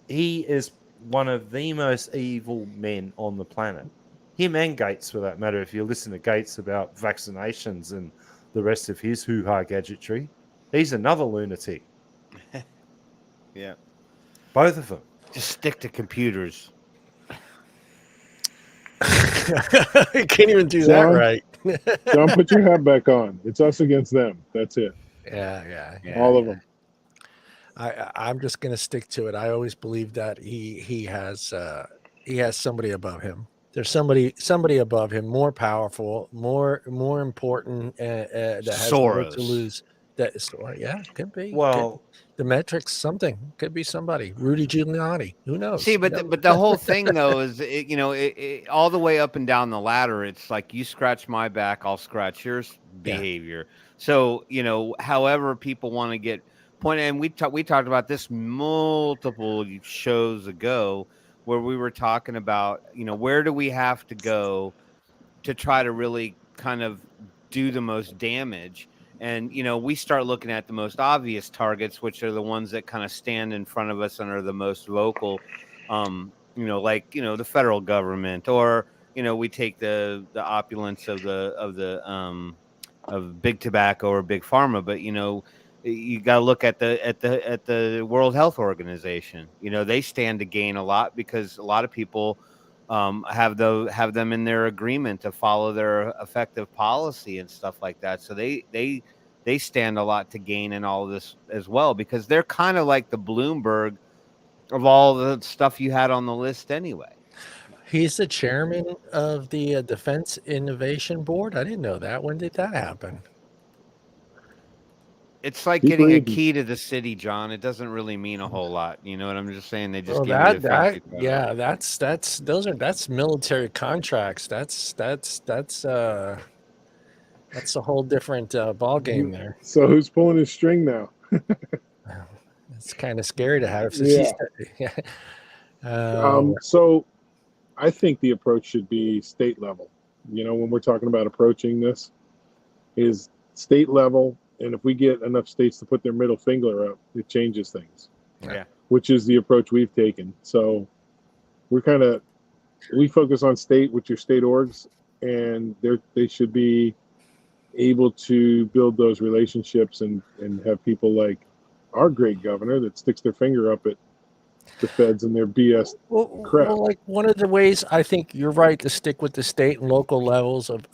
He is one of the most evil men on the planet. Him and Gates, for that matter, if you listen to Gates about vaccinations and the rest of his hoo-ha gadgetry, he's another lunatic. Yeah. Both of them. Just stick to computers. I can't even do that right. John, put your hat back on. It's us against them. That's it. Yeah. All of them. I'm just gonna stick to it. I always believe that he has somebody above him. There's somebody above him, more powerful, more important, that has more to lose. That story, could be. Well, the metrics, something could be somebody. Rudy Giuliani, who knows? See, but the whole thing though is, it, all the way up and down the ladder. It's like you scratch my back, I'll scratch your behavior. So however people want to get pointed, and we talked about this multiple shows ago, where we were talking about, where do we have to go to try to really kind of do the most damage. And, we start looking at the most obvious targets, which are the ones that kind of stand in front of us and are the most vocal, like, the federal government, or, we take the opulence of of big tobacco or big pharma. But, you got to look at the World Health Organization. They stand to gain a lot because a lot of people have them in their agreement to follow their effective policy and stuff like that. So they stand a lot to gain in all of this as well, because they're kind of like the Bloomberg of all the stuff you had on the list anyway. He's the chairman of the Defense Innovation Board. I didn't know that. When did that happen? It's like getting a key to the city, John. It doesn't really mean a whole lot. You know what I'm just saying? They just give you the fancy title. That's military contracts. That's a whole different ball game there. So who's pulling his string now? It's kind of scary to have. So I think the approach should be state level. When we're talking about approaching this, is state level. And if we get enough states to put their middle finger up, it changes things. Yeah. Which is the approach we've taken. So we focus on state with your state orgs, and they should be able to build those relationships and have people like our great governor that sticks their finger up at the feds and their BS crap. Well, like one of the ways, I think you're right to stick with the state and local levels of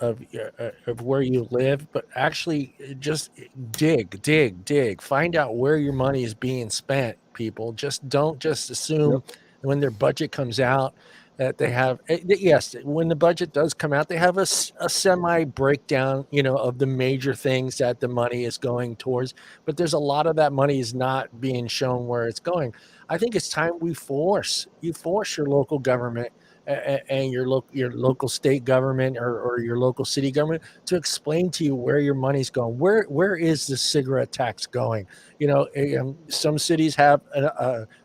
where you live, but actually just dig, find out where your money is being spent. People don't assume when their budget comes out that they have. Yes, when the budget does come out, they have a semi breakdown, of the major things that the money is going towards. But there's a lot of that money is not being shown where it's going. I think it's time you force your local government and your local state government or your local city government to explain to you where your money's going. Where is the cigarette tax going? Some cities have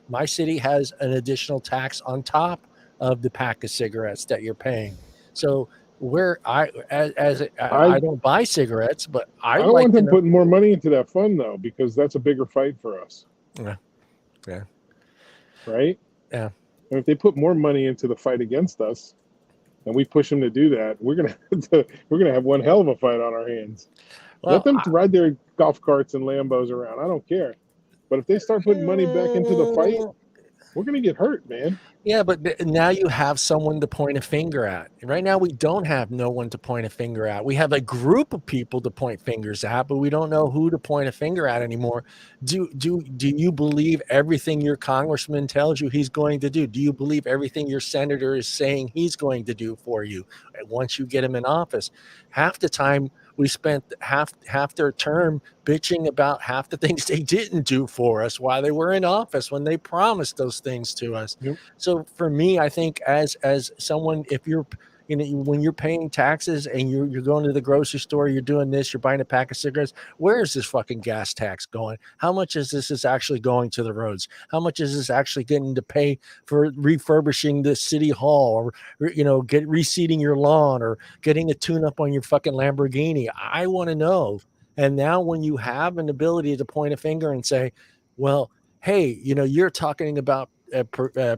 my city has an additional tax on top of the pack of cigarettes that you're paying. So I don't buy cigarettes, but I don't want them putting more money into that fund though, because that's a bigger fight for us. Yeah. Right? Yeah. And if they put more money into the fight against us, and we push them to do that, we're gonna have one hell of a fight on our hands. Well, let them ride their golf carts and Lambos around. I don't care. But if they start putting money back into the fight, we're gonna get hurt, man. Yeah, but now you have someone to point a finger at. Right now, we don't have no one to point a finger at. We have a group of people to point fingers at, but we don't know who to point a finger at anymore. Do you believe everything your congressman tells you he's going to do? Do you believe everything your senator is saying he's going to do for you once you get him in office? Half the time, we spent half their term bitching about half the things they didn't do for us while they were in office when they promised those things to us. Yep. So for me, I think as someone, if you're, when you're paying taxes and you're going to the grocery store, you're doing this, you're buying a pack of cigarettes, where is this fucking gas tax going? How much is this actually going to the roads? How much is this actually getting to pay for refurbishing the city hall, or reseeding your lawn, or getting a tune up on your fucking Lamborghini? I want to know. And now when you have an ability to point a finger and say, well, hey, you're talking about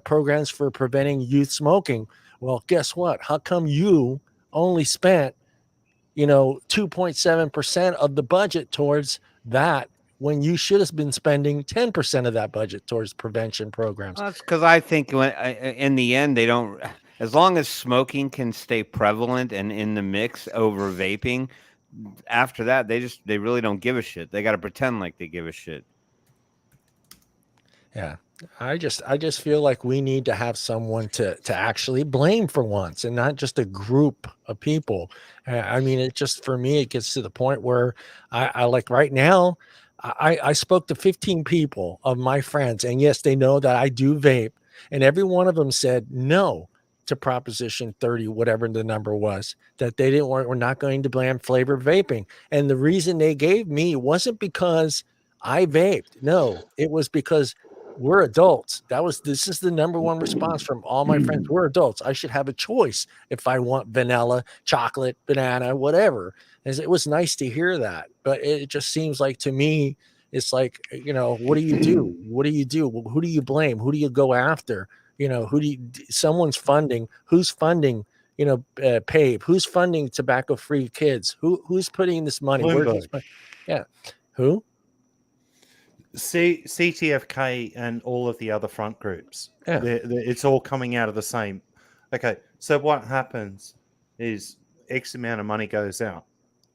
programs for preventing youth smoking. Well, guess what? How come you only spent, 2.7% of the budget towards that when you should have been spending 10% of that budget towards prevention programs? Well, that's because I think in the end, they don't, as long as smoking can stay prevalent and in the mix over vaping, after that, they really don't give a shit. They got to pretend like they give a shit. Yeah. I just feel like we need to have someone to actually blame for once, and not just a group of people. I mean, it just, for me, it gets to the point where I like right now, I spoke to 15 people of my friends, and yes, they know that I do vape, and every one of them said no to Proposition 30, whatever the number was, that they were not going to ban flavored vaping. And the reason they gave me wasn't because I vaped. No, it was because we're adults. This is the number one response from all my friends. We're adults. I should have a choice if I want vanilla, chocolate, banana, whatever. And it was nice to hear that. But it just seems like to me, it's like, what do you do? What do you do? Who do you blame? Who do you go after? Someone's funding, who's funding, PAVE, who's funding tobacco free kids? Who's putting this money? Where's this money? Yeah. Who? CTFK and all of the other front groups. Yeah. It's all coming out of the same. Okay, so what happens is X amount of money goes out,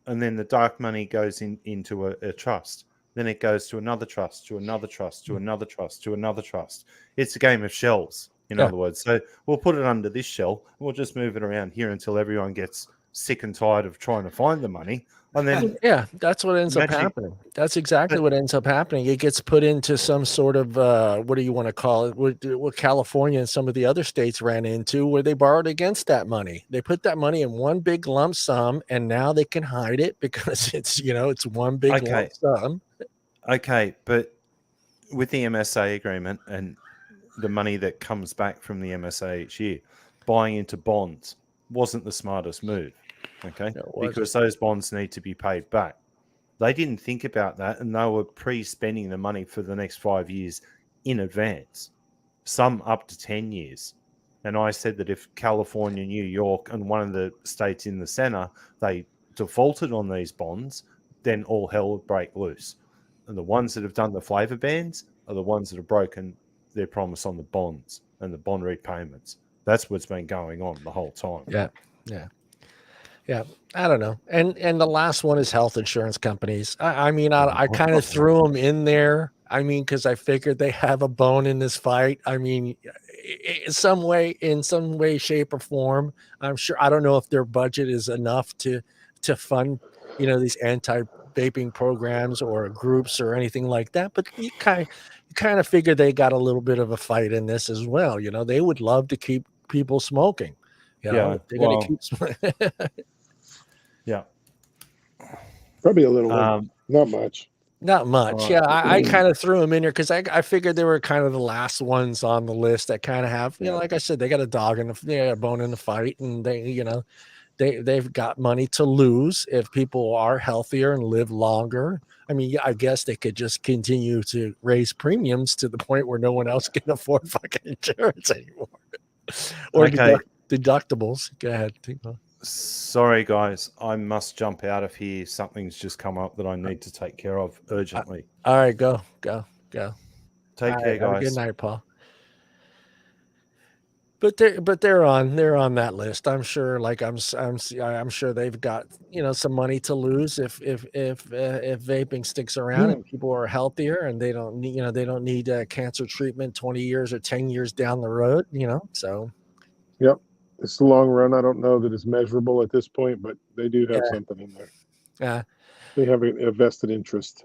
and then the dark money goes into a trust. Then it goes to another trust, to another trust, to another trust, to another trust. It's a game of shells, in other words. So we'll put it under this shell, and we'll just move it around here until everyone gets sick and tired of trying to find the money. And then that's what ends up happening. That's exactly what ends up happening. It gets put into some sort of what do you want to call it? What California and some of the other states ran into, where they borrowed against that money. They put that money in one big lump sum, and now they can hide it because it's it's one big lump sum. Okay, but with the MSA agreement and the money that comes back from the MSA each year, buying into bonds wasn't the smartest move. Okay, because those bonds need to be paid back. They didn't think about that, and they were pre-spending the money for the next 5 years in advance, some up to 10 years. And I said that if California, New York, and one of the states in the center, they defaulted on these bonds, then all hell would break loose. And the ones that have done the flavor bans are the ones that have broken their promise on the bonds and the bond repayments. That's what's been going on the whole time. Yeah, I don't know. And the last one is health insurance companies. I kind of threw them in there. Because I figured they have a bone in this fight. In some way, shape, or form. I'm sure. I don't know if their budget is enough to fund, these anti-vaping programs or groups or anything like that. But you kind of figure they got a little bit of a fight in this as well. They would love to keep people smoking. They're going to keep smoking. Yeah. Probably a little one. Not much. Not much. I kind of threw them in here because I figured they were kind of the last ones on the list that kind of have, like I said, they got a dog in a bone in the fight, and they've got money to lose if people are healthier and live longer. I guess they could just continue to raise premiums to the point where no one else can afford fucking insurance anymore. Or deductibles. Go ahead. Sorry, guys. I must jump out of here. Something's just come up that I need to take care of urgently. All right, go. Take care, guys. Good night, Paul. But they're on that list. I'm sure. I'm sure they've got some money to lose if vaping sticks around and people are healthier and they don't need cancer treatment 20 years or 10 years down the road. So. Yep. It's the long run. I don't know that it's measurable at this point, but they do have something in there. Yeah. They have a vested interest.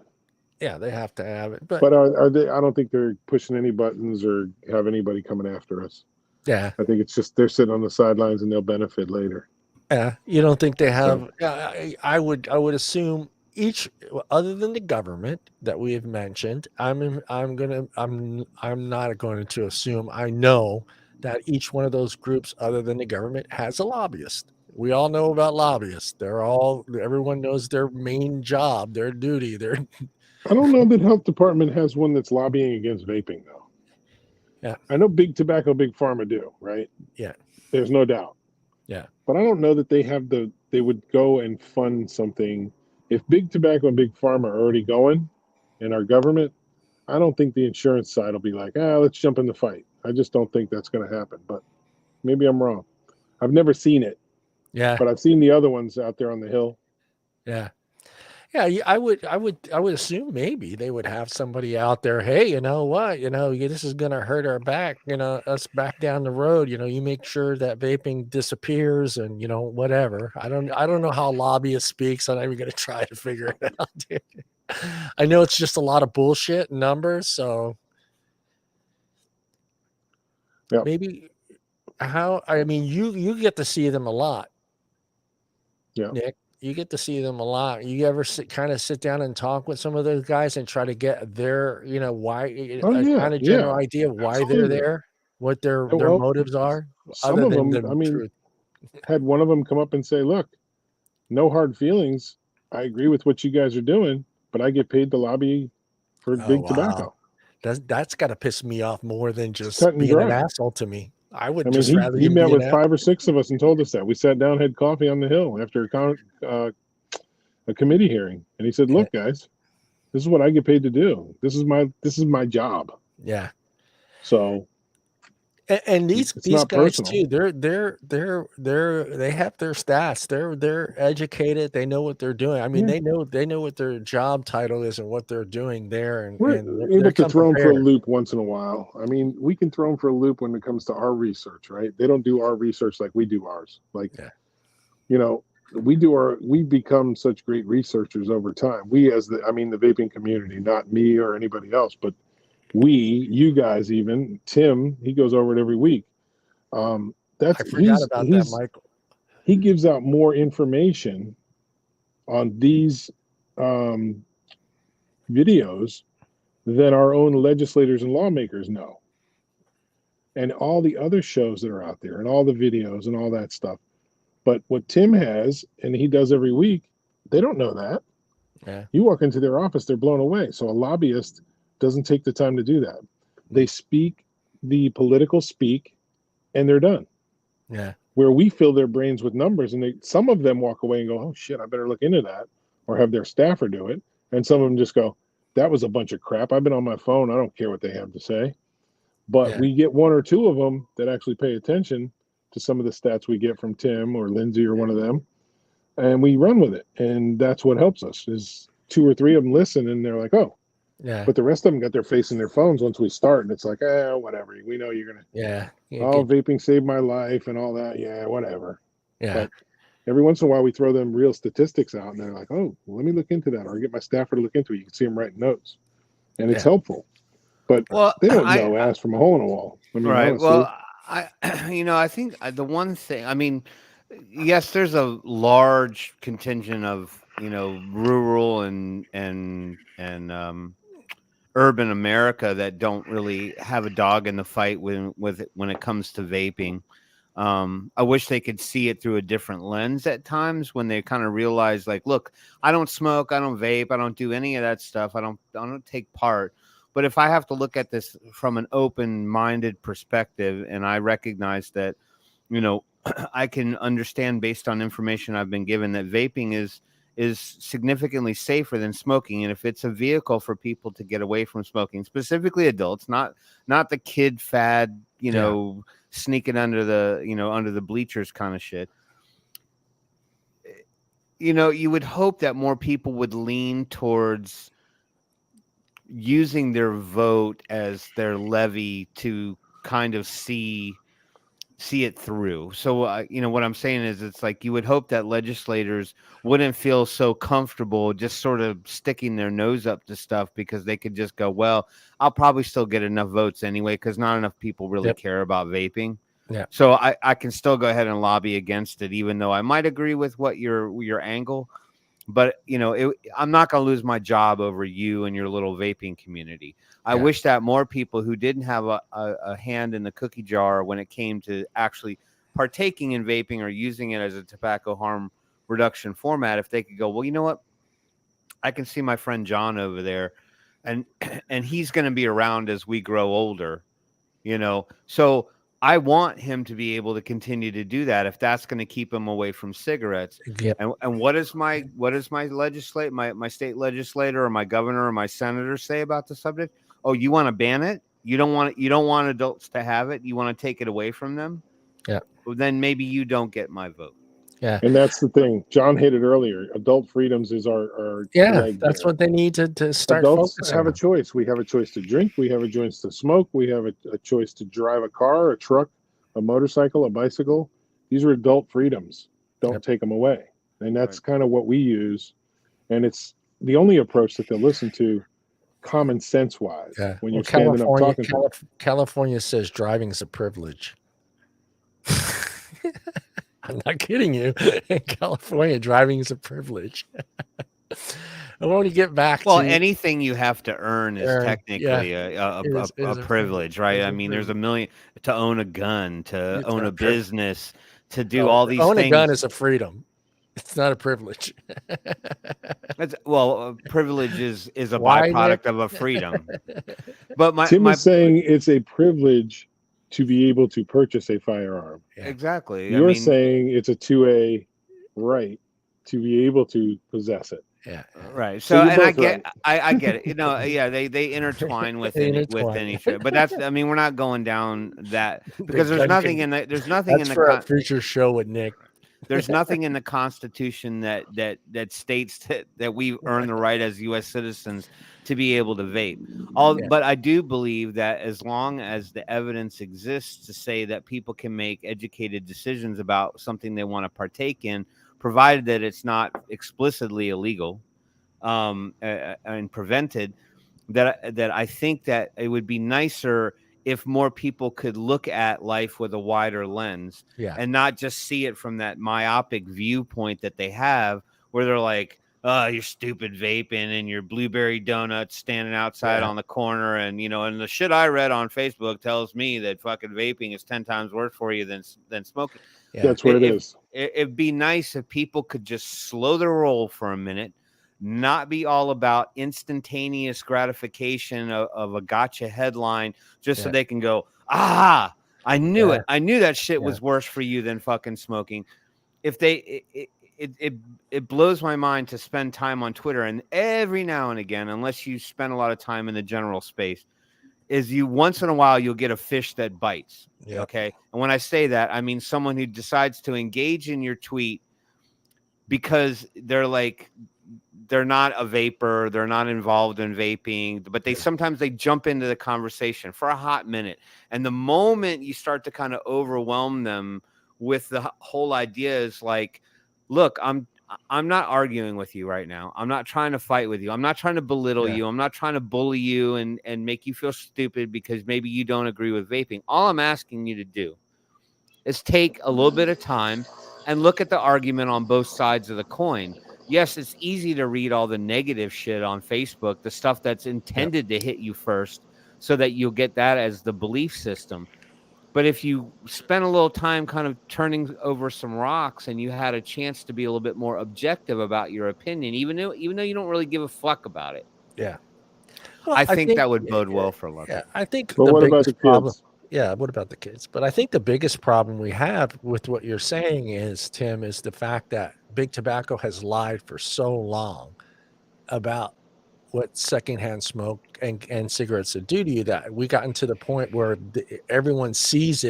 Yeah, they have to have it. But are they? I don't think they're pushing any buttons or have anybody coming after us. Yeah. I think it's just they're sitting on the sidelines and they'll benefit later. Yeah. You don't think they have? I would assume each, other than the government that we have mentioned. I'm not going to assume. I know that each one of those groups, other than the government, has a lobbyist. We all know about lobbyists. Everyone knows their main job, their duty. I don't know that health department has one that's lobbying against vaping, though. Yeah. I know big tobacco, big pharma do, right? Yeah. There's no doubt. Yeah. But I don't know that they would go and fund something. If big tobacco and big pharma are already going in our government, I don't think the insurance side will be like, let's jump in the fight. I just don't think that's going to happen, but maybe I'm wrong. I've never seen it. Yeah. But I've seen the other ones out there on the hill. Yeah. Yeah, I would assume maybe they would have somebody out there. Hey, you know what? This is going to hurt our back. Us back down the road. You make sure that vaping disappears, and whatever. I don't know how lobbyist speaks. I'm not even going to try to figure it out. Dude. I know it's just a lot of bullshit numbers. So maybe you get to see them a lot. Yeah. Nick. You get to see them a lot. You ever kind of sit down and talk with some of those guys and try to get their, why, Oh a yeah, kind of yeah, general idea of why they're absolutely. there, what their Well, motives are, some other of than them, the I mean, truth. had one of them come up and say, "Look, no hard feelings. I agree with what you guys are doing, but I get paid to lobby for Oh big wow, tobacco." that's got to piss me off more than It's just cut and being an dry. asshole to me. I would I mean, just rather he him met be an with asshole. 5 or 6 of us and told us that. We sat down, had coffee on the hill after a committee hearing, and he said, "Look, guys, this is what I get paid to do. This is my job." Yeah. So And it's these not guys personal. too, they have their stats. They're educated. They know what they're doing. I mean, Yeah. they know what their job title is and what they're doing there, and We're they able to come throw them for a prepared. loop once in a while. I mean, we can throw them for a loop when it comes to our research, right? They don't do our research like we do ours. Like, Yeah. you know, we become such great researchers over time. We as the vaping community, not me or anybody else, but you guys, even Tim, he goes over it every week. I forgot about that, He's Michael. he gives out more information on these videos than our own legislators and lawmakers know. And all the other shows that are out there and all the videos and all that stuff. But what Tim has and he does every week, they don't know that. Yeah. You walk into their office, they're blown away. So a lobbyist doesn't take the time to do that. They speak the political speak and they're done. Yeah. Where we fill their brains with numbers and some of them walk away and go, "Oh shit, I better look into that," or have their staffer do it. And some of them just go, "That was a bunch of crap. I've been on my phone. I don't care what they have to say." But Yeah. we get 1 or 2 of them that actually pay attention to some of the stats we get from Tim or Lindsay or one of them, and we run with it. And that's what helps us is 2 or 3 of them listen and they're like, "Oh." Yeah. But the rest of them got their face in their phones once we start, and it's like, whatever. We know you're gonna. Yeah. Oh, vaping saved my life and all that. Yeah, whatever. Yeah. But every once in a while, we throw them real statistics out, and they're like, "Oh, well, let me look into that," or get my staffer to look into it. You can see them writing notes, and it's helpful. But they don't know ass from a hole in a wall. I mean, right. honestly. Well, I think the one thing. I mean, yes, there's a large contingent of rural and urban America that don't really have a dog in the fight when it comes to vaping. I wish they could see it through a different lens at times when they kind of realize, like, look, I don't smoke, I don't vape, I don't do any of that stuff. I don't take part. But if I have to look at this from an open-minded perspective, and I recognize that, I can understand based on information I've been given that vaping is significantly safer than smoking. And if it's a vehicle for people to get away from smoking, specifically adults, not the kid fad, sneaking under the bleachers kind of shit. You would hope that more people would lean towards using their vote as their levy to kind of see it through. So, what I'm saying is it's like you would hope that legislators wouldn't feel so comfortable just sort of sticking their nose up to stuff because they could just go, well, I'll probably still get enough votes anyway because not enough people really care about vaping. Yeah. So I can still go ahead and lobby against it, even though I might agree with what your angle. But, I'm not going to lose my job over you and your little vaping community. I wish that more people who didn't have a hand in the cookie jar when it came to actually partaking in vaping or using it as a tobacco harm reduction format, if they could go, well, you know what? I can see my friend John over there, and he's going to be around as we grow older, So I want him to be able to continue to do that if that's going to keep him away from cigarettes. Yep. And what does my my state legislator or my governor or my senator say about the subject? Oh, you want to ban it? You don't want adults to have it. You want to take it away from them? Yeah. Well, then maybe you don't get my vote. Yeah. And that's the thing. John hit it earlier. Adult freedoms is our leg that's there. what they need to start Adults focusing have on. a choice. We have a choice to drink. We have a choice to smoke. We have a choice to drive a car, a truck, a motorcycle, a bicycle. These are adult freedoms. Don't take them away. And that's kind of what we use. And it's the only approach that they'll listen to common sense wise when you're standing up talking to them. California says driving is a privilege. I'm not kidding you. In California, driving is a privilege. I want to get back Well, to anything you have to earn is technically a privilege, right? I mean, there's a million to own a gun, to own a business, to do all these things. Own a gun is a freedom. It's not a privilege. Privilege is a byproduct of a freedom. But Tim is saying it's a privilege to be able to purchase a firearm. Exactly. You're saying it's a 2A right to be able to possess it. Yeah. Right. So and I get it. You know, yeah, they intertwine with each other. But that's, I mean, we're not going down that because there's nothing in the future show with Nick. There's nothing in the Constitution that states that we earn the right as U.S. citizens to be able to vape. But I do believe that as long as the evidence exists to say that people can make educated decisions about something they want to partake in, provided that it's not explicitly illegal and prevented, that I think that it would be nicer if more people could look at life with a wider lens and not just see it from that myopic viewpoint that they have, where they're like, oh, you're stupid vaping and your blueberry donuts standing outside on the corner. And, you know, and the shit I read on Facebook tells me that fucking vaping is 10 times worse for you than smoking. Yeah. That's where it is. It'd be nice if people could just slow their roll for a minute, not be all about instantaneous gratification of a gotcha headline just so they can go, I knew it. I knew that shit was worse for you than fucking smoking. If they, it blows my mind to spend time on Twitter, and every now and again, unless you spend a lot of time in the general space, is you once in a while you'll get a fish that bites. Okay. And when I say that, I mean someone who decides to engage in your tweet because they're not a vapor, they're not involved in vaping, but sometimes they jump into the conversation for a hot minute. And the moment you start to kind of overwhelm them with the whole idea is like, look, I'm not arguing with you right now. I'm not trying to fight with you. I'm not trying to belittle you. I'm not trying to bully you and make you feel stupid because maybe you don't agree with vaping. All I'm asking you to do is take a little bit of time and look at the argument on both sides of the coin. Yes, it's easy to read all the negative shit on Facebook, the stuff that's intended to hit you first so that you'll get that as the belief system. But if you spend a little time kind of turning over some rocks and you had a chance to be a little bit more objective about your opinion, even though you don't really give a fuck about it. Yeah. Well, I think that would bode well for luck. Yeah, I think but what about the kids? What about the kids? But I think the biggest problem we have with what you're saying is, Tim, is the fact that Big Tobacco has lied for so long about what secondhand smoke and cigarettes do to you that we gotten to the point where everyone sees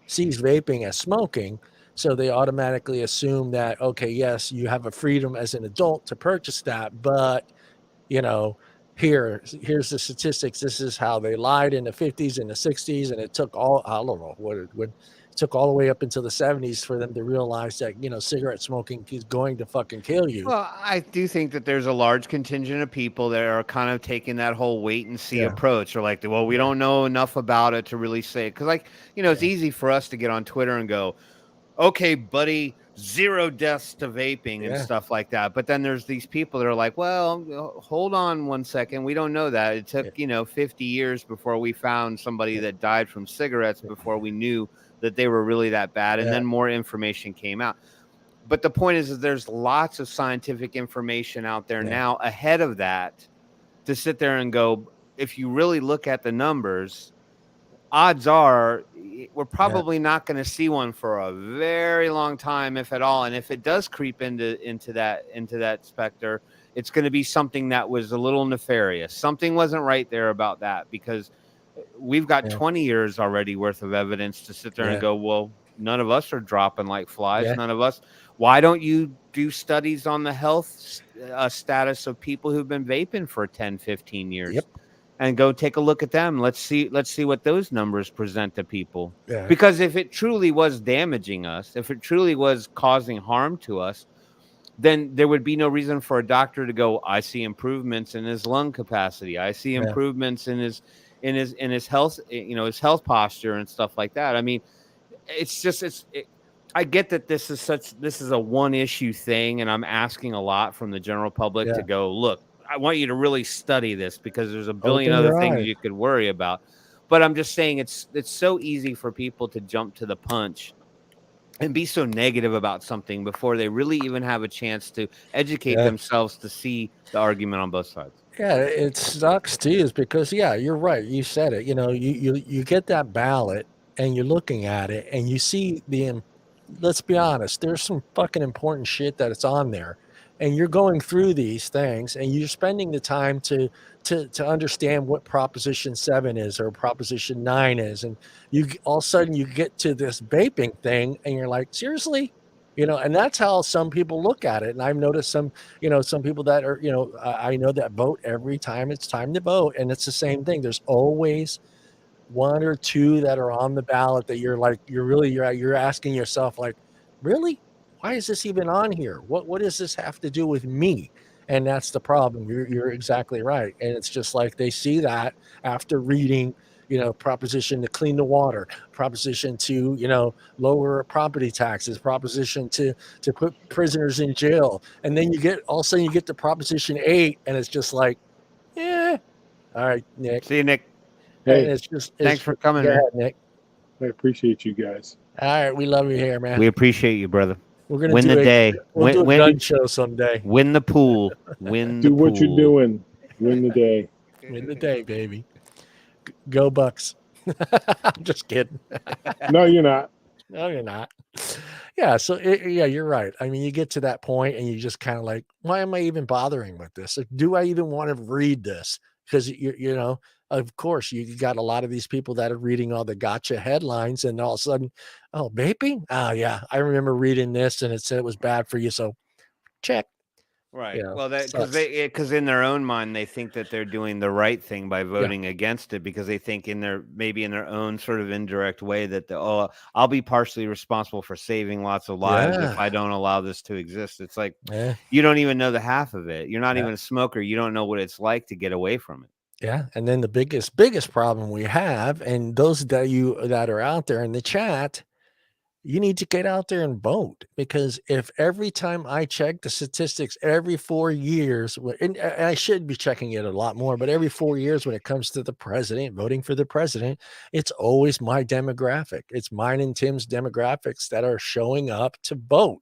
vaping as smoking. So they automatically assume that, okay, yes, you have a freedom as an adult to purchase that, but, you know, here's the statistics. This is how they lied in the 50s and the 60s. And it took it took all the way up until the 70s for them to realize that, you know, cigarette smoking is going to fucking kill you. Well, I do think that there's a large contingent of people that are kind of taking that whole wait and see approach. They're like, well, we don't know enough about it to really say it. Cause like, you know, it's easy for us to get on Twitter and go, okay, buddy, 0 deaths to vaping and stuff like that. But then there's these people that are like, well, hold on 1 second. We don't know that. It took, 50 years before we found somebody that died from cigarettes before we knew that they were really that bad. And then more information came out. But the point is there's lots of scientific information out there now ahead of that to sit there and go, if you really look at the numbers, odds are we're probably not going to see one for a very long time, if at all. And if it does creep into that specter, it's going to be something that was a little nefarious. Something wasn't right there about that, because we've got 20 years already worth of evidence to sit there and go, well, none of us are dropping like flies. None of us. Why don't you do studies on the health status of people who've been vaping for 10, 15 years? And go take a look at them. Let's see what those numbers present to people. Because if it truly was damaging us, if it truly was causing harm to us, then there would be no reason for a doctor to go, I see improvements in his lung capacity. I see improvements in his health, his health posture and stuff like that. I mean, I get that this is a one issue thing, and I'm asking a lot from the general public to go, look, I want you to really study this because there's a billion Open other your things eyes. you could worry about. But I'm just saying it's so easy for people to jump to the punch and be so negative about something before they really even have a chance to educate themselves to see the argument on both sides. Yeah, it sucks too, is because you're right. You said it. You get that ballot and you're looking at it and you see let's be honest, there's some fucking important shit that it's on there. And you're going through these things and you're spending the time to understand what Proposition 7 is or Proposition 9 is. And all of a sudden you get to this vaping thing and you're like, seriously? And that's how some people look at it. And I've noticed some people that are, I know that vote every time it's time to vote. And it's the same thing. There's always one or two that are on the ballot that you're asking yourself, like, really? Why is this even on here? What does this have to do with me? And that's the problem. You're exactly right. And it's just like they see that after reading, proposition to clean the water, proposition to, lower property taxes, proposition to put prisoners in jail. And then all of a sudden you get to Proposition 8 and it's just like, all right, Nick. See you, Nick. Hey, and thanks for coming, man. Nick. I appreciate you guys. All right, we love you here, man. We appreciate you, brother. We're gonna win the day. We'll do a gun show someday. Win the pool. Win. Do what you're doing. Win the day. Win the day, baby. Go Bucks. I'm just kidding. No, you're not. No, you're not. Yeah. So you're right. I mean, you get to that point and you just kind of like, why am I even bothering with this? Like, do I even want to read this? Because of course, you got a lot of these people that are reading all the gotcha headlines, and all of a sudden, oh, vaping? Oh, yeah, I remember reading this, and it said it was bad for you. So, check. Right. Well, because in their own mind, they think that they're doing the right thing by voting against it, because they think maybe in their own sort of indirect way that I'll be partially responsible for saving lots of lives if I don't allow this to exist. It's like you don't even know the half of it. You're not even a smoker. You don't know what it's like to get away from it. Yeah. And then the biggest problem we have, and those that are out there in the chat, you need to get out there and vote, because if every time I check the statistics every 4 years, and I should be checking it a lot more, but every 4 years when it comes to the president, voting for the president, it's always my demographic. It's mine and Tim's demographics that are showing up to vote.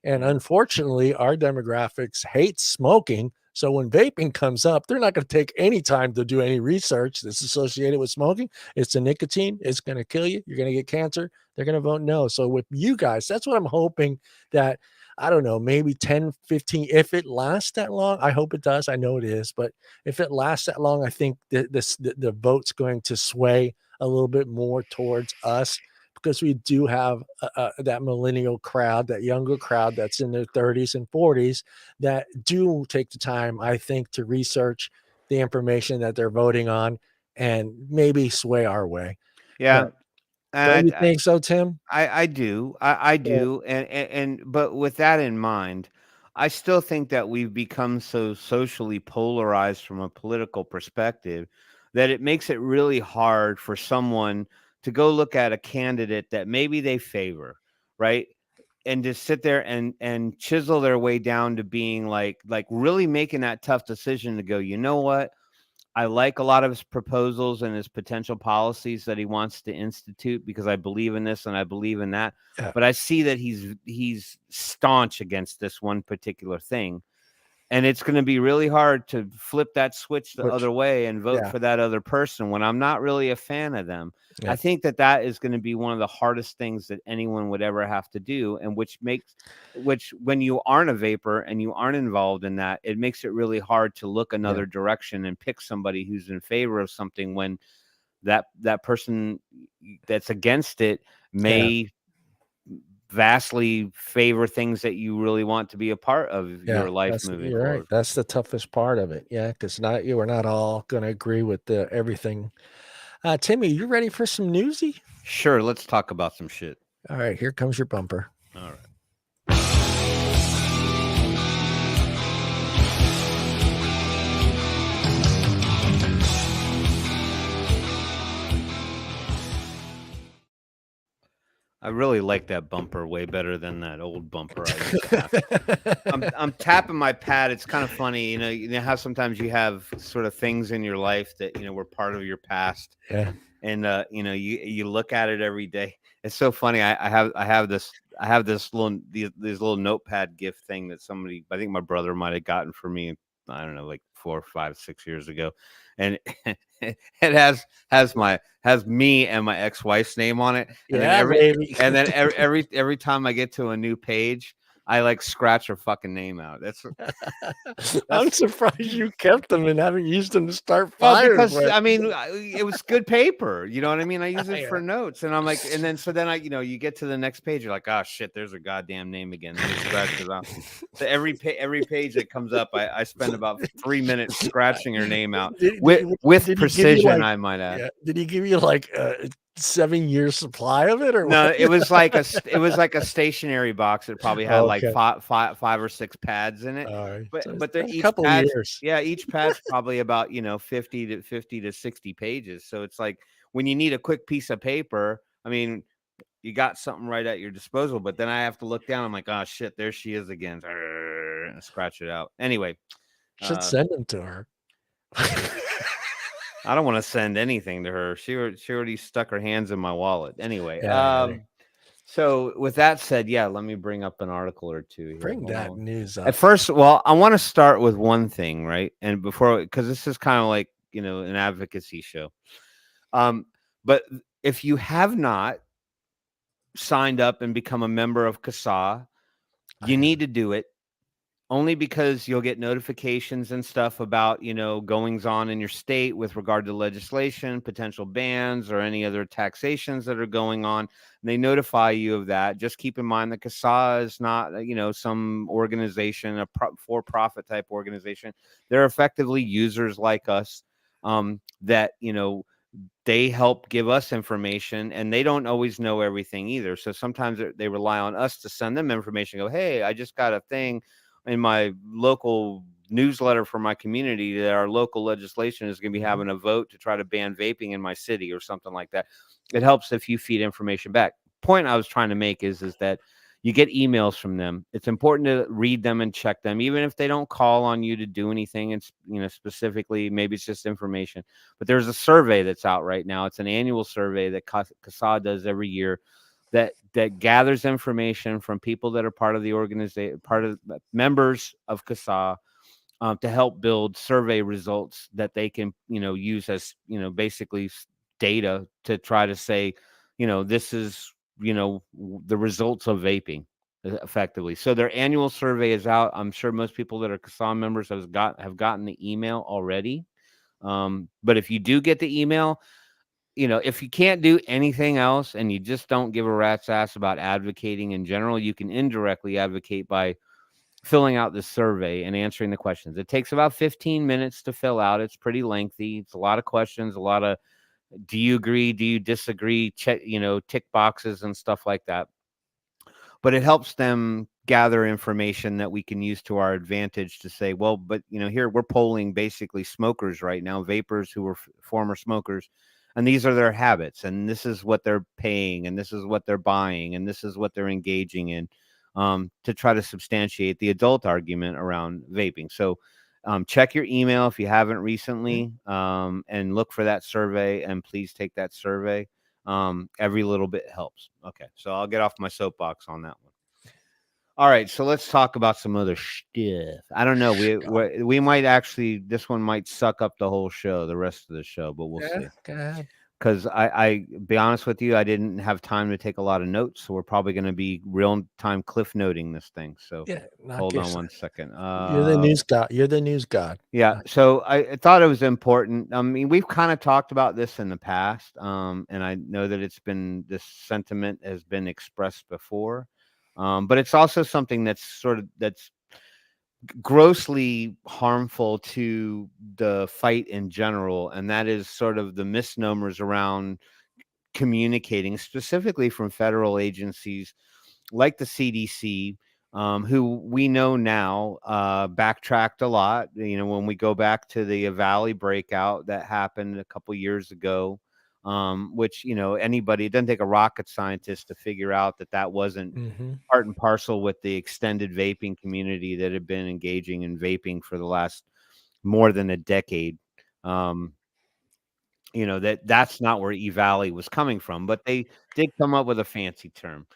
And unfortunately, our demographics hate smoking. So when vaping comes up, they're not going to take any time to do any research that's associated with smoking. It's the nicotine. It's going to kill you. You're going to get cancer. They're going to vote no. So with you guys, that's what I'm hoping, that, I don't know, maybe 10, 15, if it lasts that long. I hope it does. I know it is. But if it lasts that long, I think the vote's going to sway a little bit more towards us, because we do have that millennial crowd, that younger crowd that's in their 30s and 40s that do take the time, I think, to research the information that they're voting on and maybe sway our way. Yeah. Don't you think so, Tim? I do. I do. But with that in mind, I still think that we've become so socially polarized from a political perspective that it makes it really hard for someone to go look at a candidate that maybe they favor, right? And just sit there and chisel their way down to being like really making that tough decision to go, you know what? I like a lot of his proposals and his potential policies that he wants to institute, because I believe in this and I believe in that. Yeah. But I see that he's staunch against this one particular thing. And it's going to be really hard to flip that switch the other way and vote for that other person when I'm not really a fan of them. Yeah. I think that is going to be one of the hardest things that anyone would ever have to do. And which when you aren't a vapor and you aren't involved in that, it makes it really hard to look another direction and pick somebody who's in favor of something when that person that's against it may vastly favor things that you really want to be a part of your life moving forward. Right. That's the toughest part of it. Yeah, because we're not all going to agree with everything. Timmy, you ready for some newsy? Sure, let's talk about some shit. All right, here comes your bumper. All right. I really like that bumper way better than that old bumper I used to have. I'm tapping my pad. It's kind of funny, you know how sometimes you have sort of things in your life that were part of your past, Yeah. and you look at it every day. It's so funny. I have this little these little notepad gift thing that somebody, I think my brother might have gotten for me. I don't know, like 4, 5, 6 years ago, and it has me and my ex-wife's name on it, and Yeah, baby. then every time I get to a new page, I like scratch her fucking name out. I'm surprised you kept them and haven't used them to start Well, fires. because I mean, it was good paper. You know what I mean? I use it for Yeah. notes, and I'm like, and then you get to the next page, you're like, oh shit, there's a goddamn name again. Let me scratch it out. So every page that comes up, I spend about 3 minutes scratching her name out with did he give you, precision. like, I might add. yeah, did he give you like a 7-year supply of it, or No, what? it was like a stationary box. It probably had like Okay. five or six pads in it. All right. So But they're a each couple pad's, years. yeah, each pad's probably about 50 to 60 pages. So it's like when you need a quick piece of paper, I mean, you got something right at your disposal. But then I have to look down. I'm like, oh shit, there she is again. And scratch it out. Anyway, Should send them to her. I don't want to send anything to her. She already stuck her hands in my wallet. Anyway, Yeah. so with that said, yeah, let me bring up an article or two here. Bring Hold that on. news up. At first, well, I want to start with one thing, right? And because this is kind of like, an advocacy show. But if you have not signed up and become a member of CASA, you need to do it. Only because you'll get notifications and stuff about, goings on in your state with regard to legislation, potential bans, or any other taxations that are going on. And they notify you of that. Just keep in mind that CASA is not, some organization, a for-profit type organization. They're effectively users like us, that, they help give us information, and they don't always know everything either. So sometimes they rely on us to send them information. Go, hey, I just got a thing in my local newsletter for my community that our local legislation is going to be having a vote to try to ban vaping in my city or something like that. It helps if you feed information back. Point I was trying to make is that you get emails from them. It's important to read them and check them, even if they don't call on you to do anything. And specifically, maybe it's just information. But there's a survey that's out right now. It's an annual survey that CASA does every year that gathers information from people that are part of the organization, part of members of CASA, to help build survey results that they can use as basically data to try to say this is the results of vaping effectively. So their annual survey is out. I'm sure most people that are CASA members have gotten the email already. But if you do get the email, if you can't do anything else and you just don't give a rat's ass about advocating in general, you can indirectly advocate by filling out this survey and answering the questions. It takes about 15 minutes to fill out. It's pretty lengthy. It's a lot of questions, a lot of do you agree, do you disagree, check, tick boxes and stuff like that. But it helps them gather information that we can use to our advantage to say, well, but here we're polling basically smokers right now, vapors who were former smokers, and these are their habits, and this is what they're paying, and this is what they're buying, and this is what they're engaging in, to try to substantiate the adult argument around vaping. So check your email if you haven't recently, and look for that survey, and please take that survey. Every little bit helps. Okay, so I'll get off my soapbox on that one. All right, so let's talk about some other stuff. I don't know. We might actually, this one might suck up the whole show, the rest of the show, but we'll see. Go ahead. Because I be honest with you, I didn't have time to take a lot of notes, so we're probably going to be real time cliff noting this thing. So hold on one second. You're the news god. You're the news god. Yeah. So I thought it was important. I mean, we've kind of talked about this in the past, and I know that this sentiment has been expressed before, but it's also something that's grossly harmful to the fight in general, and that is sort of the misnomers around communicating, specifically from federal agencies like the CDC, who we know now backtracked a lot. When we go back to the Valley breakout that happened a couple years ago, which, anybody, it doesn't take a rocket scientist to figure out that wasn't part and parcel with the extended vaping community that had been engaging in vaping for the last more than a decade. That's not where E-Valley was coming from, but they did come up with a fancy term,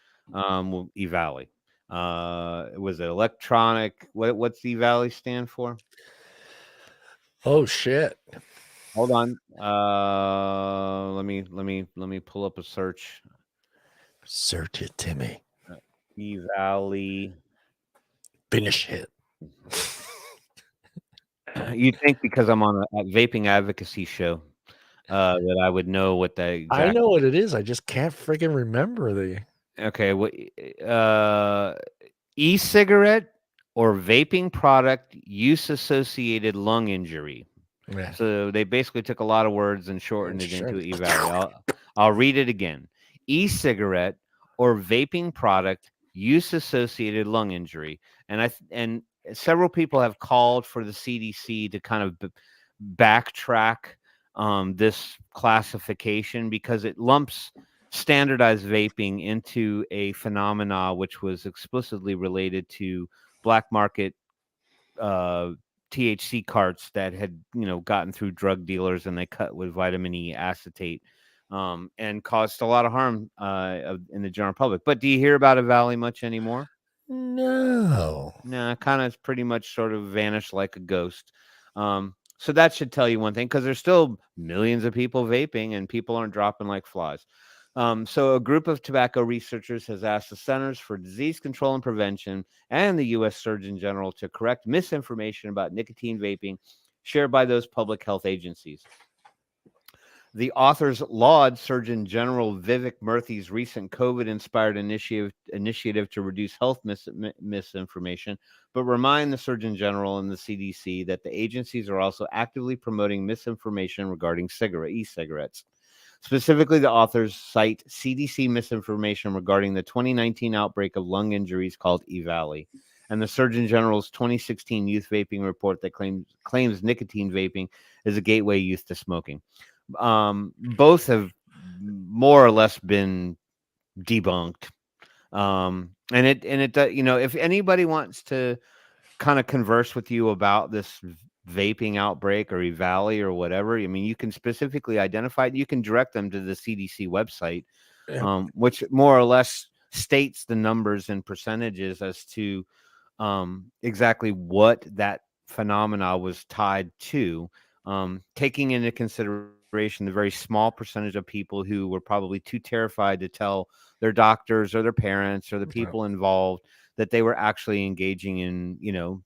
E-Valley. It was an electronic. What's E-Valley stand for? Oh shit! Hold on. Let me pull up a search. Search it, Timmy. E-Valley. Finish it. You think because I'm on a vaping advocacy show that I would know what that exact... I know what it is. I just can't freaking remember the... Okay. E-cigarette or vaping product use-associated lung injury. Yeah. So they basically took a lot of words and shortened it into E-Valley. I'll read it again. E-cigarette or vaping product use-associated lung injury. And several people have called for the CDC to kind of backtrack this classification because it lumps standardized vaping into a phenomena which was explicitly related to black market THC carts that had gotten through drug dealers, and they cut with vitamin E acetate and caused a lot of harm in the general public. But do you hear about E-Valley much anymore? No. Kind of pretty much sort of vanished like a ghost. So that should tell you one thing, because there's still millions of people vaping and people aren't dropping like flies. So a group of tobacco researchers has asked the Centers for Disease Control and Prevention and the U.S. Surgeon General to correct misinformation about nicotine vaping shared by those public health agencies. The authors laud Surgeon General Vivek Murthy's recent COVID-inspired initiative to reduce health misinformation, but remind the Surgeon General and the CDC that the agencies are also actively promoting misinformation regarding e-cigarettes. Specifically, the authors cite CDC misinformation regarding the 2019 outbreak of lung injuries called E-Valley, and the Surgeon General's 2016 youth vaping report that claims nicotine vaping is a gateway youth to smoking. Both have more or less been debunked. And it if anybody wants to kind of converse with you about this vaping outbreak or E-Valley or whatever, I mean, you can specifically identify it. You can direct them to the CDC website, which more or less states the numbers and percentages as to exactly what that phenomena was tied to, taking into consideration the very small percentage of people who were probably too terrified to tell their doctors or their parents or the people involved that they were actually engaging in,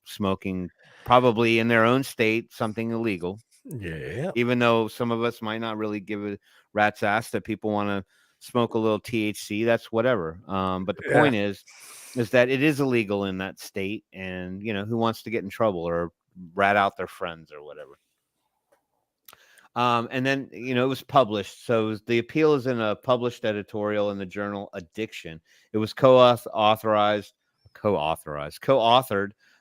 smoking, probably in their own state, something illegal. Yeah. Even though some of us might not really give a rat's ass that people want to smoke a little THC, that's whatever. But the point is that it is illegal in that state, and who wants to get in trouble or rat out their friends or whatever. And then, it was published. So the appeal is in a published editorial in the journal Addiction. It was co-authored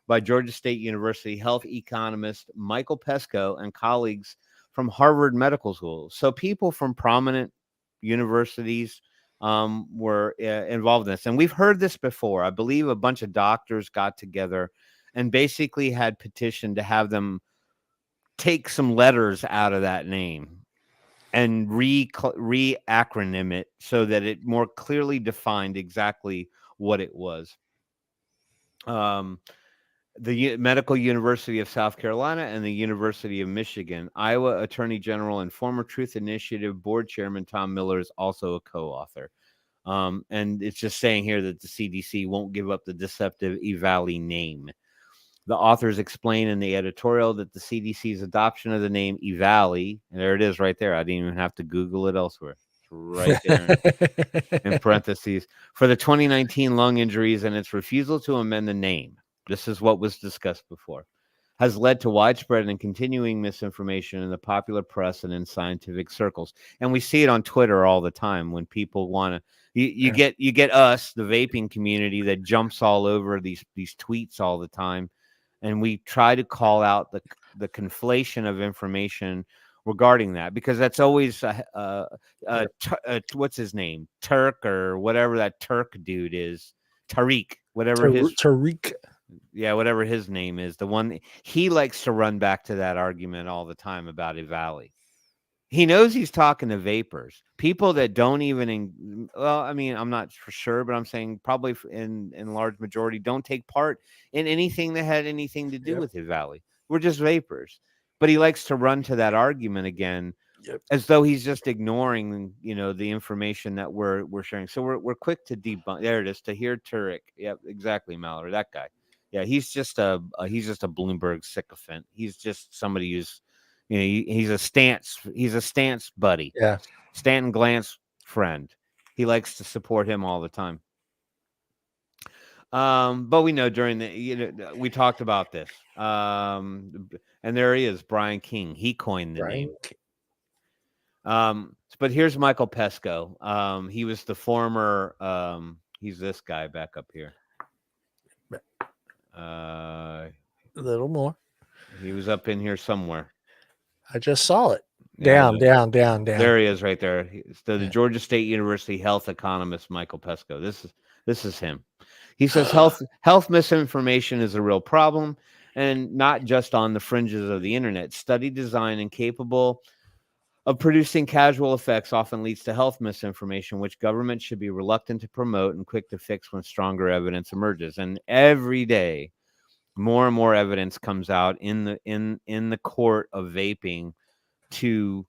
by Georgia State University health economist Michael Pesco and colleagues from Harvard Medical School. So people from prominent universities were involved in this. And we've heard this before. I believe a bunch of doctors got together and basically had petitioned to have them take some letters out of that name and re-acronym it so that it more clearly defined exactly what it was. The Medical University of South Carolina and the University of Michigan, Iowa Attorney General and former Truth Initiative Board Chairman Tom Miller is also a co-author. And it's just saying here that the CDC won't give up the deceptive E-Valley name. The authors explain in the editorial that the CDC's adoption of the name E-Valley, and there it is right there. I didn't even have to Google it elsewhere. It's right there in parentheses. For the 2019 lung injuries and its refusal to amend the name, this is what was discussed before, has led to widespread and continuing misinformation in the popular press and in scientific circles. And we see it on Twitter all the time when people want to. You get us, the vaping community, that jumps all over these tweets all the time. And we try to call out the conflation of information regarding that, because that's always what's his name, Turk or whatever that Turk dude is, Tariq, whatever his Tariq. Yeah, whatever his name is, the one he likes to run back to that argument all the time about Valley. He knows he's talking to vapors, people that don't even. Well, I mean, I'm not for sure, but I'm saying probably in large majority don't take part in anything that had anything to do with Valley. We're just vapors, but he likes to run to that argument again, as though he's just ignoring, the information that we're sharing. So we're quick to debunk. There it is. To hear Turek. Yep, exactly, Mallory. That guy. Yeah, he's just a Bloomberg sycophant. He's just somebody who's, he's a stance buddy. Yeah, Stanton Glantz friend. He likes to support him all the time. But we know during the, we talked about this. And there he is, Brian King. He coined the name. But here's Michael Pesco. He was the former. He's this guy back up here. A little more. He was up in here somewhere. I just saw it. Down. There he is, right there. The Georgia State University health economist Michael Pesco. This is him. He says health misinformation is a real problem, and not just on the fringes of the internet. Study design and capable of producing casual effects often leads to health misinformation, which government should be reluctant to promote and quick to fix when stronger evidence emerges. And every day, more and more evidence comes out in the court of vaping to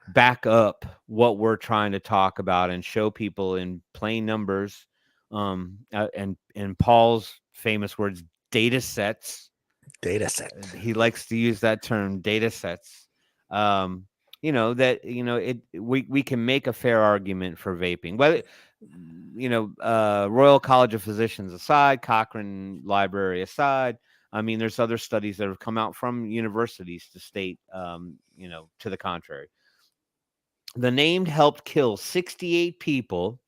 back up what we're trying to talk about and show people in plain numbers, and in Paul's famous words, data sets. He likes to use that term, data sets. We can make a fair argument for vaping. Whether, Royal College of Physicians aside, Cochrane Library aside, I mean, there's other studies that have come out from universities to state, to the contrary. The named helped kill 68 people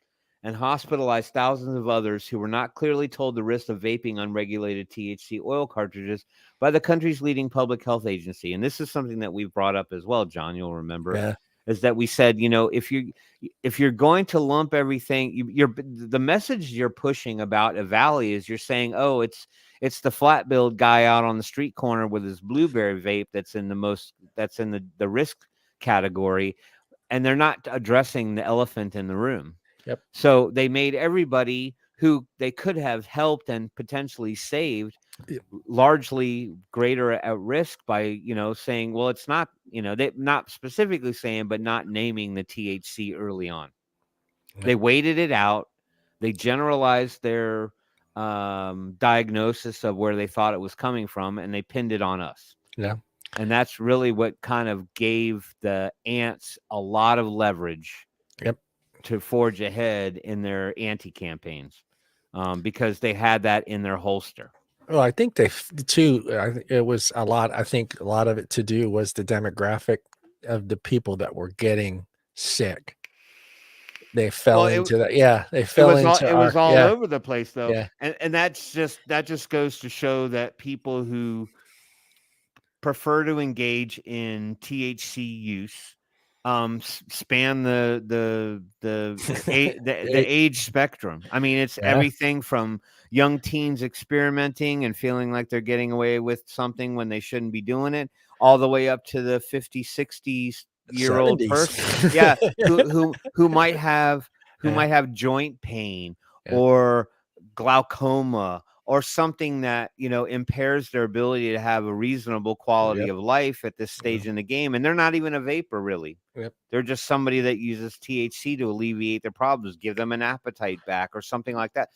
and hospitalized thousands of others who were not clearly told the risk of vaping unregulated THC oil cartridges by the country's leading public health agency. And this is something that we've brought up as well, John, you'll remember, is that we said, if you're going to lump everything, the message you're pushing about Valley is you're saying, oh, it's the flat-billed guy out on the street corner with his blueberry vape that's in the risk category, and they're not addressing the elephant in the room. Yep. So they made everybody who they could have helped and potentially saved largely greater at risk by, saying, well, it's not, they not specifically saying, but not naming the THC early on. Yep. They waited it out. They generalized their diagnosis of where they thought it was coming from, and they pinned it on us. Yeah. And that's really what kind of gave the ants a lot of leverage. Yep. To forge ahead in their anti-campaigns, because they had that in their holster. Well, I think it was a lot. I think a lot of it to do was the demographic of the people that were getting sick. They fell into that. Yeah, they fell into. It was all over the place, though. Yeah. And that just goes to show that people who prefer to engage in THC use span the age spectrum. I mean, it's everything from young teens experimenting and feeling like they're getting away with something when they shouldn't be doing it, all the way up to the 50, 60-year-old person, who might have joint pain or glaucoma or something that impairs their ability to have a reasonable quality of life at this stage in the game, and they're not even a vapor really. They're just somebody that uses THC to alleviate their problems, give them an appetite back or something like that.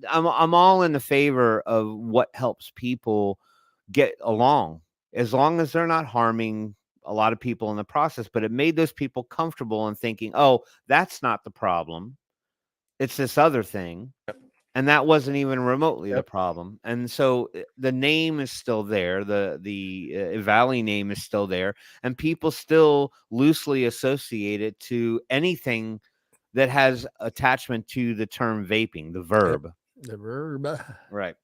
I'm all in the favor of what helps people get along, as long as they're not harming a lot of people in the process. But it made those people comfortable in thinking, oh, that's not the problem, it's this other thing. And that wasn't even remotely the problem. And so the name is still there. The Valley name is still there. And people still loosely associate it to anything that has attachment to the term vaping, the verb. The verb. Right.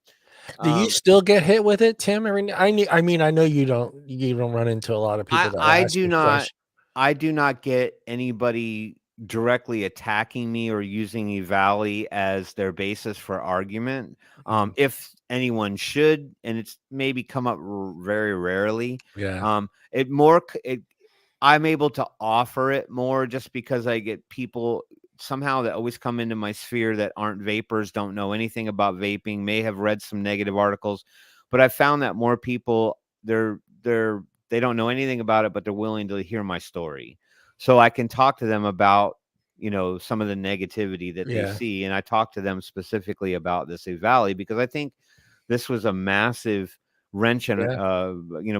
Do you still get hit with it, Tim? I mean, I know you don't run into a lot of people that I ask do you not. questions. I do not get anybody directly attacking me or using Evali as their basis for argument. If anyone should, and it's maybe come up very rarely. Yeah. I'm able to offer it more just because I get people somehow that always come into my sphere that aren't vapors, don't know anything about vaping, may have read some negative articles, but I found that more people they don't know anything about it, but they're willing to hear my story. So I can talk to them about, some of the negativity that they see. And I talk to them specifically about this Valley because I think this was a massive wrench and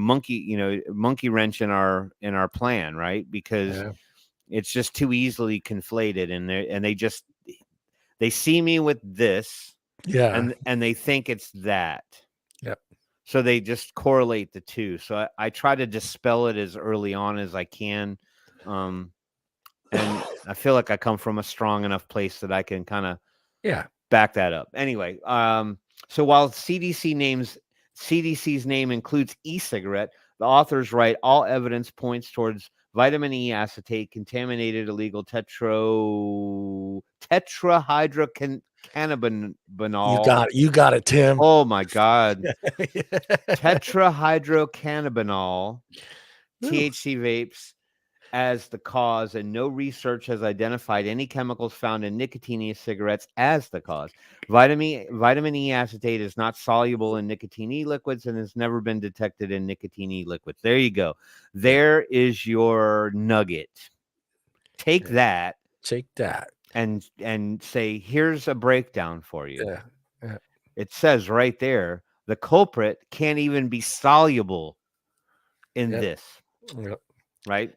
monkey wrench in our plan, right? Because it's just too easily conflated, and they see me with this, and they think it's that. Yep. So they just correlate the two. So I try to dispel it as early on as I can. And I feel like I come from a strong enough place that I can kind of back that up. Anyway, so while CDC's name includes e-cigarette, the authors write all evidence points towards vitamin E acetate, contaminated illegal tetrahydrocannabinol. You got it, Tim. Oh my God. Tetrahydrocannabinol, THC vapes as the cause, and no research has identified any chemicals found in nicotine e-cigarettes as the cause. Vitamin E acetate is not soluble in nicotine e-liquids and has never been detected in nicotine e-liquids. There you go. There is your nugget. Take that. And say, here's a breakdown for you. Yeah. It says right there, the culprit can't even be soluble in this. Yep. Right?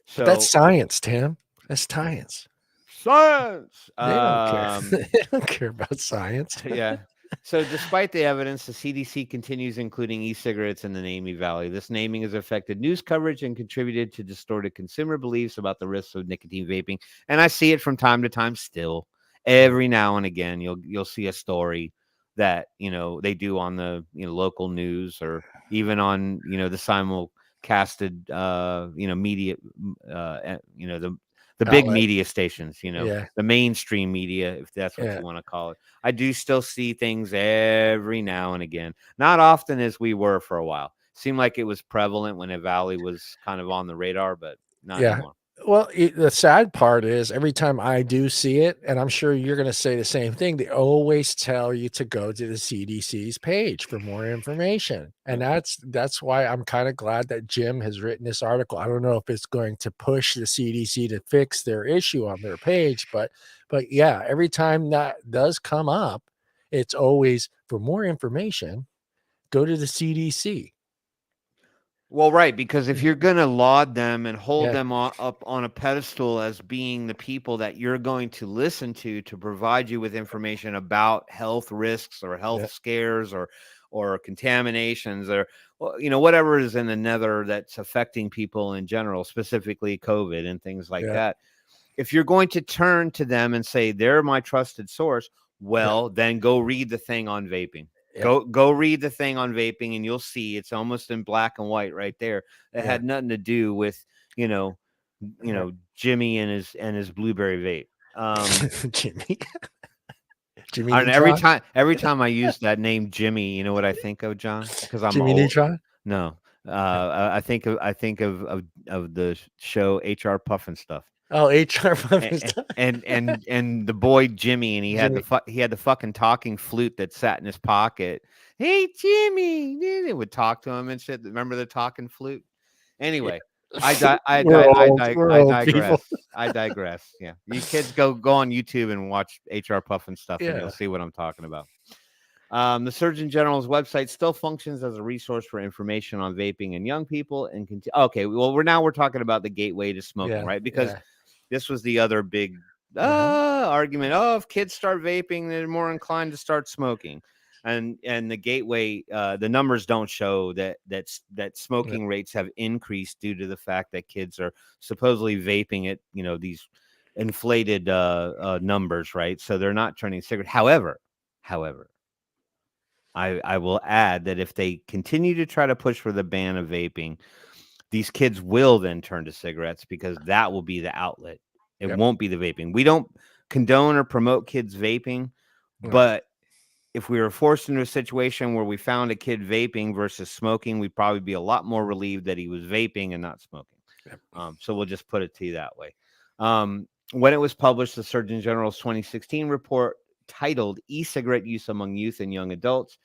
So but that's science, Tim. That's science. Science. They don't care. They don't care about science. Yeah. So despite the evidence, the CDC continues including e-cigarettes in the name Valley. This naming has affected news coverage and contributed to distorted consumer beliefs about the risks of nicotine vaping. And I see it from time to time still. Every now and again, you'll see a story that, they do on the, local news or even on, the simulcasted, media, the big media stations, the mainstream media, if that's what you want to call it. I do still see things every now and again. Not often as we were for a while. Seemed like it was prevalent when Valley was kind of on the radar, but not anymore. Well, the sad part is every time I do see it, and I'm sure you're going to say the same thing, they always tell you to go to the CDC's page for more information. And that's why I'm kind of glad that Jim has written this article. I don't know if it's going to push the CDC to fix their issue on their page, but yeah, every time that does come up, it's always for more information, go to the CDC. Well, right, because if you're going to laud them and hold them up on a pedestal as being the people that you're going to listen to provide you with information about health risks or health scares or contaminations or, whatever is in the nether that's affecting people in general, specifically COVID and things like that. If you're going to turn to them and say, they're my trusted source, well, then go read the thing on vaping. Go read the thing on vaping and you'll see it's almost in black and white right there. It had nothing to do with, Jimmy and his blueberry vape. Jimmy and every time I use that name Jimmy, you know what I think of, John? Because I'm Jimmy old. Neutron? No. I think of the show HR Puffin Stuff. Oh, HR Puffin Stuff. And the boy Jimmy, and he had the fucking talking flute that sat in his pocket. Hey Jimmy, it would talk to him and shit. Remember the talking flute? Anyway, I digress. I digress. Yeah, you kids go on YouTube and watch HR Puffin Stuff, and you'll see what I'm talking about. The Surgeon General's website still functions as a resource for information on vaping and young people. And we're talking about the gateway to smoking, right? Because this was the other big argument. Oh, if kids start vaping, they're more inclined to start smoking. And the gateway, the numbers don't show that smoking rates have increased due to the fact that kids are supposedly vaping at these inflated numbers, right? So they're not turning cigarettes. However, I will add that if they continue to try to push for the ban of vaping, these kids will then turn to cigarettes because that will be the outlet. It won't be the vaping. We don't condone or promote kids vaping, but if we were forced into a situation where we found a kid vaping versus smoking, we'd probably be a lot more relieved that he was vaping and not smoking. So we'll just put it to you that way. When it was published, the Surgeon General's 2016 report titled E-Cigarette Use Among Youth and Young Adults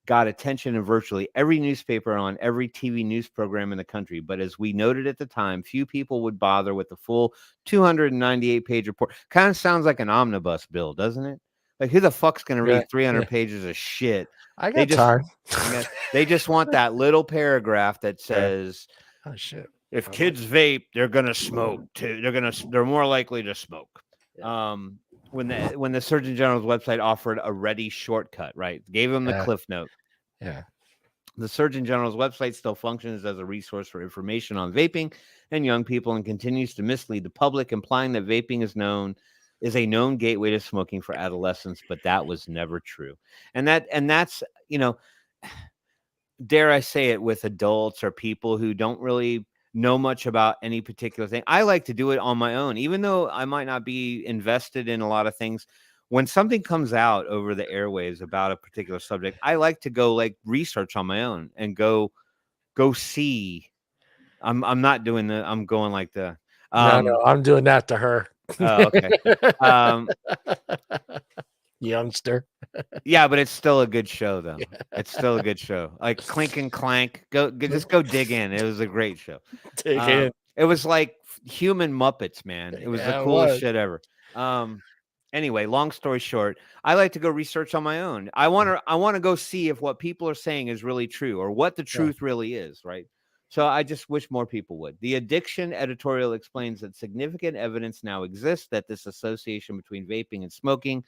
got attention in virtually every newspaper on every TV news program in the country. But as we noted at the time, few people would bother with the full 298-page report. Kind of sounds like an omnibus bill, doesn't it? Like, who the fuck's going to read 300 pages of shit? I got time. They just want that little paragraph that says, "Oh shit! If kids vape, they're going to smoke too. They're more likely to smoke." When the Surgeon General's website offered a ready shortcut, right? Gave them the cliff note. Yeah. The Surgeon General's website still functions as a resource for information on vaping and young people and continues to mislead the public, implying that vaping is a known gateway to smoking for adolescents, but that was never true. And that's, dare I say it, with adults or people who don't really know much about any particular thing. I like to do it on my own, even though I might not be invested in a lot of things. When something comes out over the airwaves about a particular subject, I like to go research on my own and go see. I'm not doing the. I'm going like the. No, I'm doing that to her. Oh, okay. Youngster. Yeah, but it's still a good show, though. It's still a good show. Like Clink and Clank. Just go dig in. It was a great show. Dig in. It was like human Muppets, man. It was the coolest shit ever. Anyway, long story short, I like to go research on my own. I want to go see if what people are saying is really true or what the truth really is, right? So I just wish more people would. The Addiction editorial explains that significant evidence now exists that this association between vaping and smoking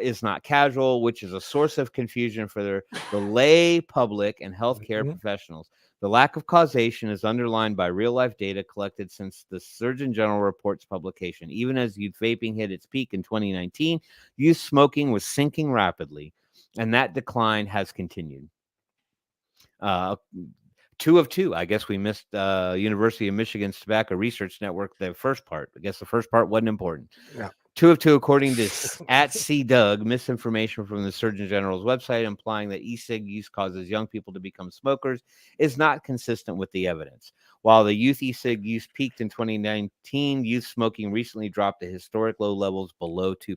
is not casual, which is a source of confusion for the lay public and healthcare professionals. The lack of causation is underlined by real-life data collected since the Surgeon General report's publication. Even as youth vaping hit its peak in 2019, youth smoking was sinking rapidly, and that decline has continued. 2 of 2. I guess we missed University of Michigan's Tobacco Research Network, the first part. I guess the first part wasn't important. Yeah. 2 of 2, according to @CDoug, misinformation from the Surgeon General's website implying that e-cig use causes young people to become smokers is not consistent with the evidence. While the youth e-cig use peaked in 2019, youth smoking recently dropped to historic low levels below 2%.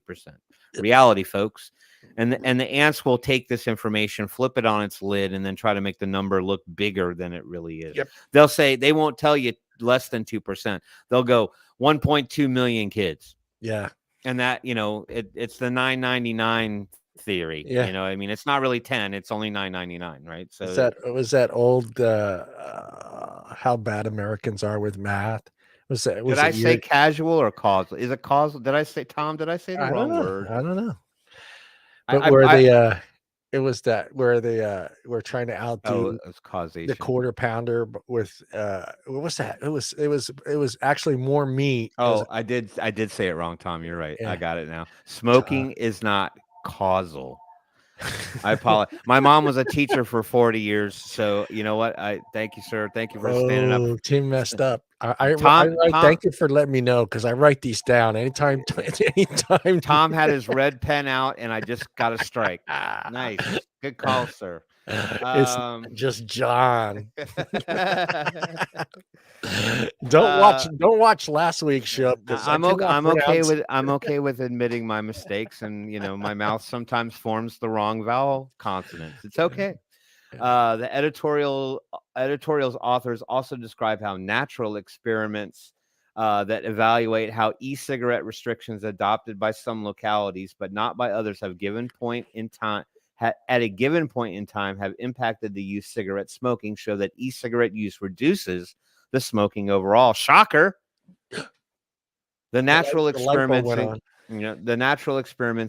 Reality, folks. And the ants will take this information, flip it on its lid, and then try to make the number look bigger than it really is. Yep. They'll say, they won't tell you less than 2%. They'll go 1.2 million kids. Yeah. And that, it's the 999 theory. Yeah. I mean, it's not really 10, it's only 999, right? So was that old how bad Americans are with math? Did I say casual or causal? Is it causal? Did I say, Tom, did I say the wrong word? I don't know. But where we're trying to outdo causation. The quarter pounder with what was that? It was actually more meat. I did say it wrong, Tom. You're right. Yeah. I got it now. Smoking is not causal. I apologize. My mom was a teacher for 40 years, so you know what? I thank you, sir. Thank you for standing up. Tim messed up. Tom, thank you for letting me know because I write these down anytime. Tom had his red pen out, and I just got a strike. Nice, good call, sir. It's just John. Don't watch last week's show. I'm okay with admitting my mistakes, and my mouth sometimes forms the wrong vowel consonants. It's okay. The editorial's authors also describe how natural experiments that evaluate how e-cigarette restrictions adopted by some localities but not by others at a given point in time have impacted the youth cigarette smoking, show that e-cigarette use reduces the smoking overall. Shocker. The natural experiments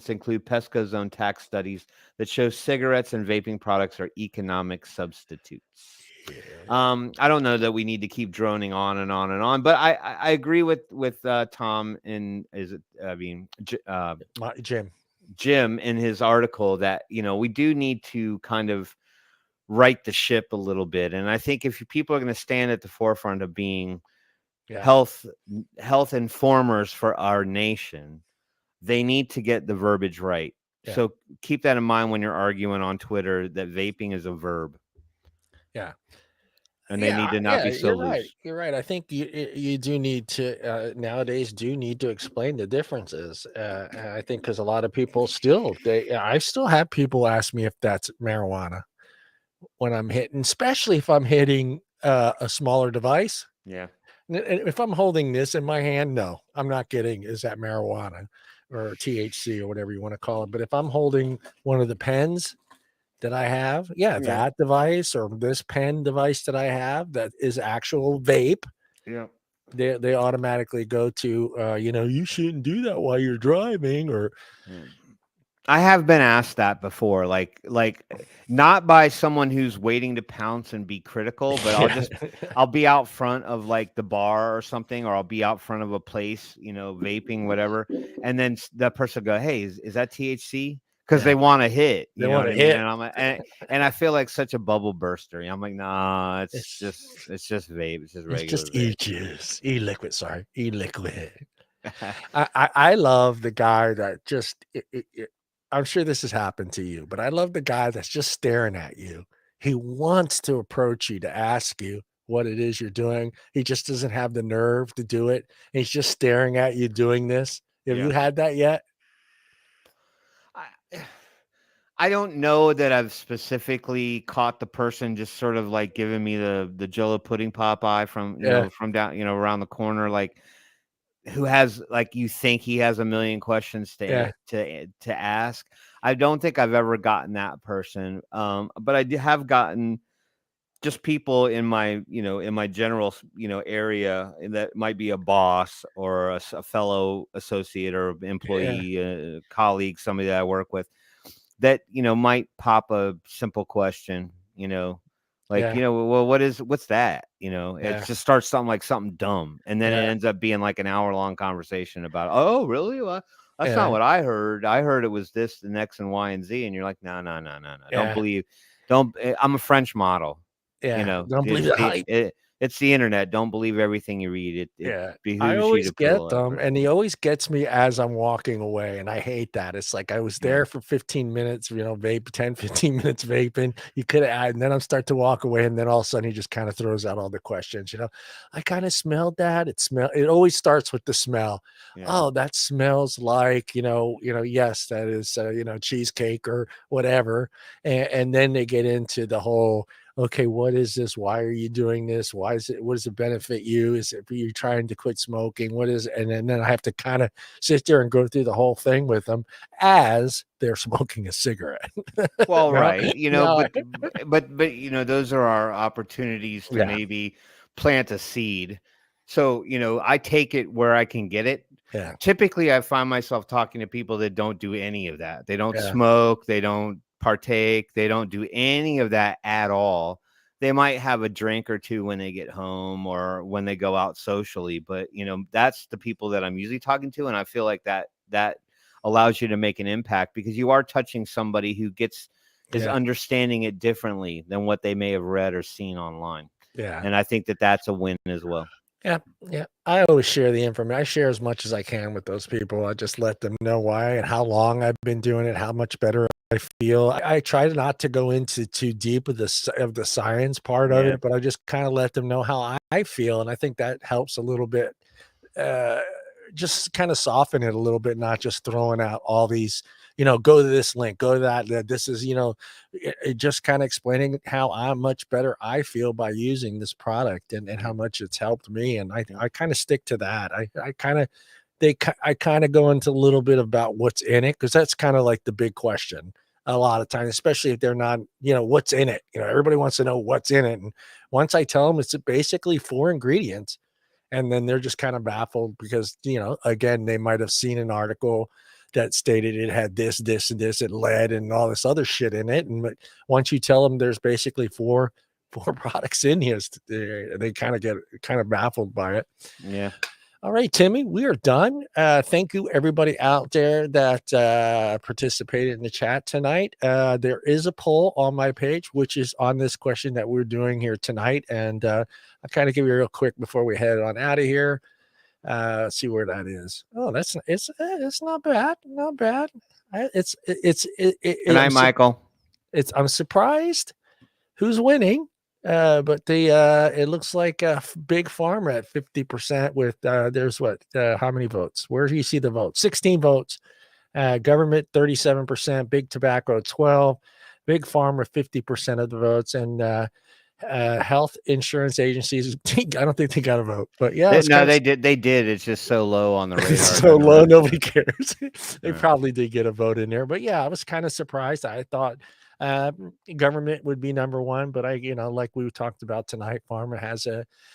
include Pesco's own tax studies that show cigarettes and vaping products are economic substitutes. Yeah. I don't know that we need to keep droning on and on and on, but I agree with Tom. Jim. Jim in his article that, we do need to kind of right the ship a little bit. And I think if people are going to stand at the forefront of being health informers for our nation, they need to get the verbiage right. Yeah. So keep that in mind when you're arguing on Twitter that vaping is a verb. Yeah. And they need to not be so loose. Right. You're right. I think you do need to nowadays need to explain the differences. I think because a lot of people I still have people ask me if that's marijuana when I'm hitting, especially if I'm hitting a smaller device. Yeah. And if I'm holding this in my hand, no, I'm not getting, is that marijuana or THC or whatever you want to call it. But if I'm holding one of the pens that I have, that device or this pen device that I have that is actual vape, they automatically go to you shouldn't do that while you're driving. Or I have been asked that before, like not by someone who's waiting to pounce and be critical, but I'll be out front of like the bar or something, or I'll be out front of a place, vaping, whatever, and then that person will go, "Hey, is that THC?" Because they want to hit, you know what I mean? And I'm like, and I feel like such a bubble burster. I'm like, nah, it's just vape. It's just regular. It's just e-juice, e-liquid. Sorry, e-liquid. I love the guy that just. I'm sure this has happened to you, but I love the guy that's just staring at you. He wants to approach you to ask you what it is you're doing. He just doesn't have the nerve to do it. He's just staring at you doing this. Have you had that yet? I don't know that I've specifically caught the person just sort of like giving me the Jello pudding pop eye from, from down, around the corner, like who has, like, you think he has a million questions to ask. I don't think I've ever gotten that person. But I have gotten just people in my, in my general, area that might be a boss or a fellow associate or employee, colleague, somebody that I work with, that, might pop a simple question, like, well, what's that? It just starts something dumb. And then it ends up being like an hour-long conversation about, oh, really? Well, that's not what I heard. I heard it was this, the X and Y and Z. And you're like, no. I'm a French model. Don't believe the hype. It's the internet. Don't believe everything you read. It I always get them, and he always gets me as I'm walking away, and I hate that. It's like I was there for 15 minutes, vape 10, 15 minutes vaping. You could have, and then I'm start to walk away, and then all of a sudden he just kind of throws out all the questions. I kind of smelled that. It always starts with the smell. Oh, that smells like yes, that is cheesecake or whatever, and then they get into the whole. Okay, what is this? Why are you doing this? Why is it? What does it benefit you? Is it for you trying to quit smoking? What is it? And then I have to kind of sit there and go through the whole thing with them as they're smoking a cigarette. Well, right. But those are our opportunities to maybe plant a seed. So, I take it where I can get it. Yeah. Typically, I find myself talking to people that don't do any of that. They don't smoke. They don't partake. They don't do any of that at all. They might have a drink or two when they get home or when they go out socially, but that's the people that I'm usually talking to, and I feel like that allows you to make an impact because you are touching somebody who is understanding it differently than what they may have read or seen online. And I think that's a win as well. Yeah. I always share the information. I share as much as I can with those people. I just let them know why and how long I've been doing it, how much better I feel. I try not to go into too deep of the science part of it, but I just kind of let them know how I feel, and I think that helps a little bit. Just kind of soften it a little bit, not just throwing out all these, go to this link, go to that. This is, it just kind of explaining how much better I feel by using this product and how much it's helped me. And I kind of stick to that. I kind of go into a little bit about what's in it, because that's kind of like the big question a lot of times, especially if they're not, what's in it. Everybody wants to know what's in it. And once I tell them it's basically 4 ingredients, and then they're just kind of baffled because, again, they might have seen an article that stated it had this, this, and this, and lead and all this other shit in it. And once you tell them there's basically four products in here, they kind of get baffled by it. Yeah. All right, Timmy, we are done. Thank you, everybody out there that participated in the chat tonight. There is a poll on my page, which is on this question that we're doing here tonight. And I'll kind of give you a real quick before we head on out of here. See where that is. Oh, it's not bad, not bad. Good night, Michael. I'm surprised who's winning. But it looks like Big Pharma at 50% with there's how many votes? Where do you see the votes? 16 votes. Government 37%, Big Tobacco 12, Big Pharma 50% of the votes, and health insurance agencies. I don't think they got a vote, but yeah, they did. They did. It's just so low on the radar. It's so low, nobody cares. They probably did get a vote in there, but yeah, I was kind of surprised. I thought government would be number one, but like we talked about tonight, Pharma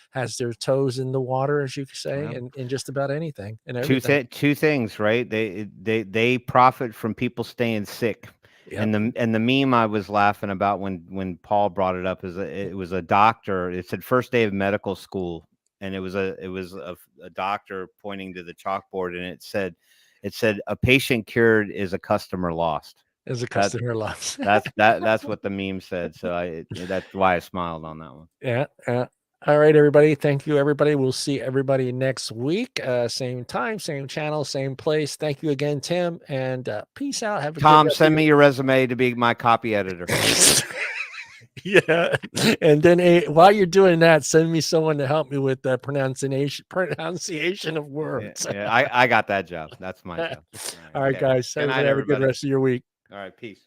has their toes in the water, as you could say, in just about anything and everything. Two things, right? They profit from people staying sick. Yep. And the meme I was laughing about when Paul brought it up is it was a doctor. It said first day of medical school, and it was a doctor pointing to the chalkboard, and it said a patient cured is a customer lost. As a customer loss. That's what the meme said. So that's why I smiled on that one. Yeah. All right, everybody. Thank you, everybody. We'll see everybody next week. Same time, same channel, same place. Thank you again, Tim, and peace out. Have a Tom, send me your resume to be my copy editor. Yeah, and then while you're doing that, send me someone to help me with the pronunciation of words. Yeah, I got that job. That's my job. All right, guys. Have a good rest of your week. All right, peace.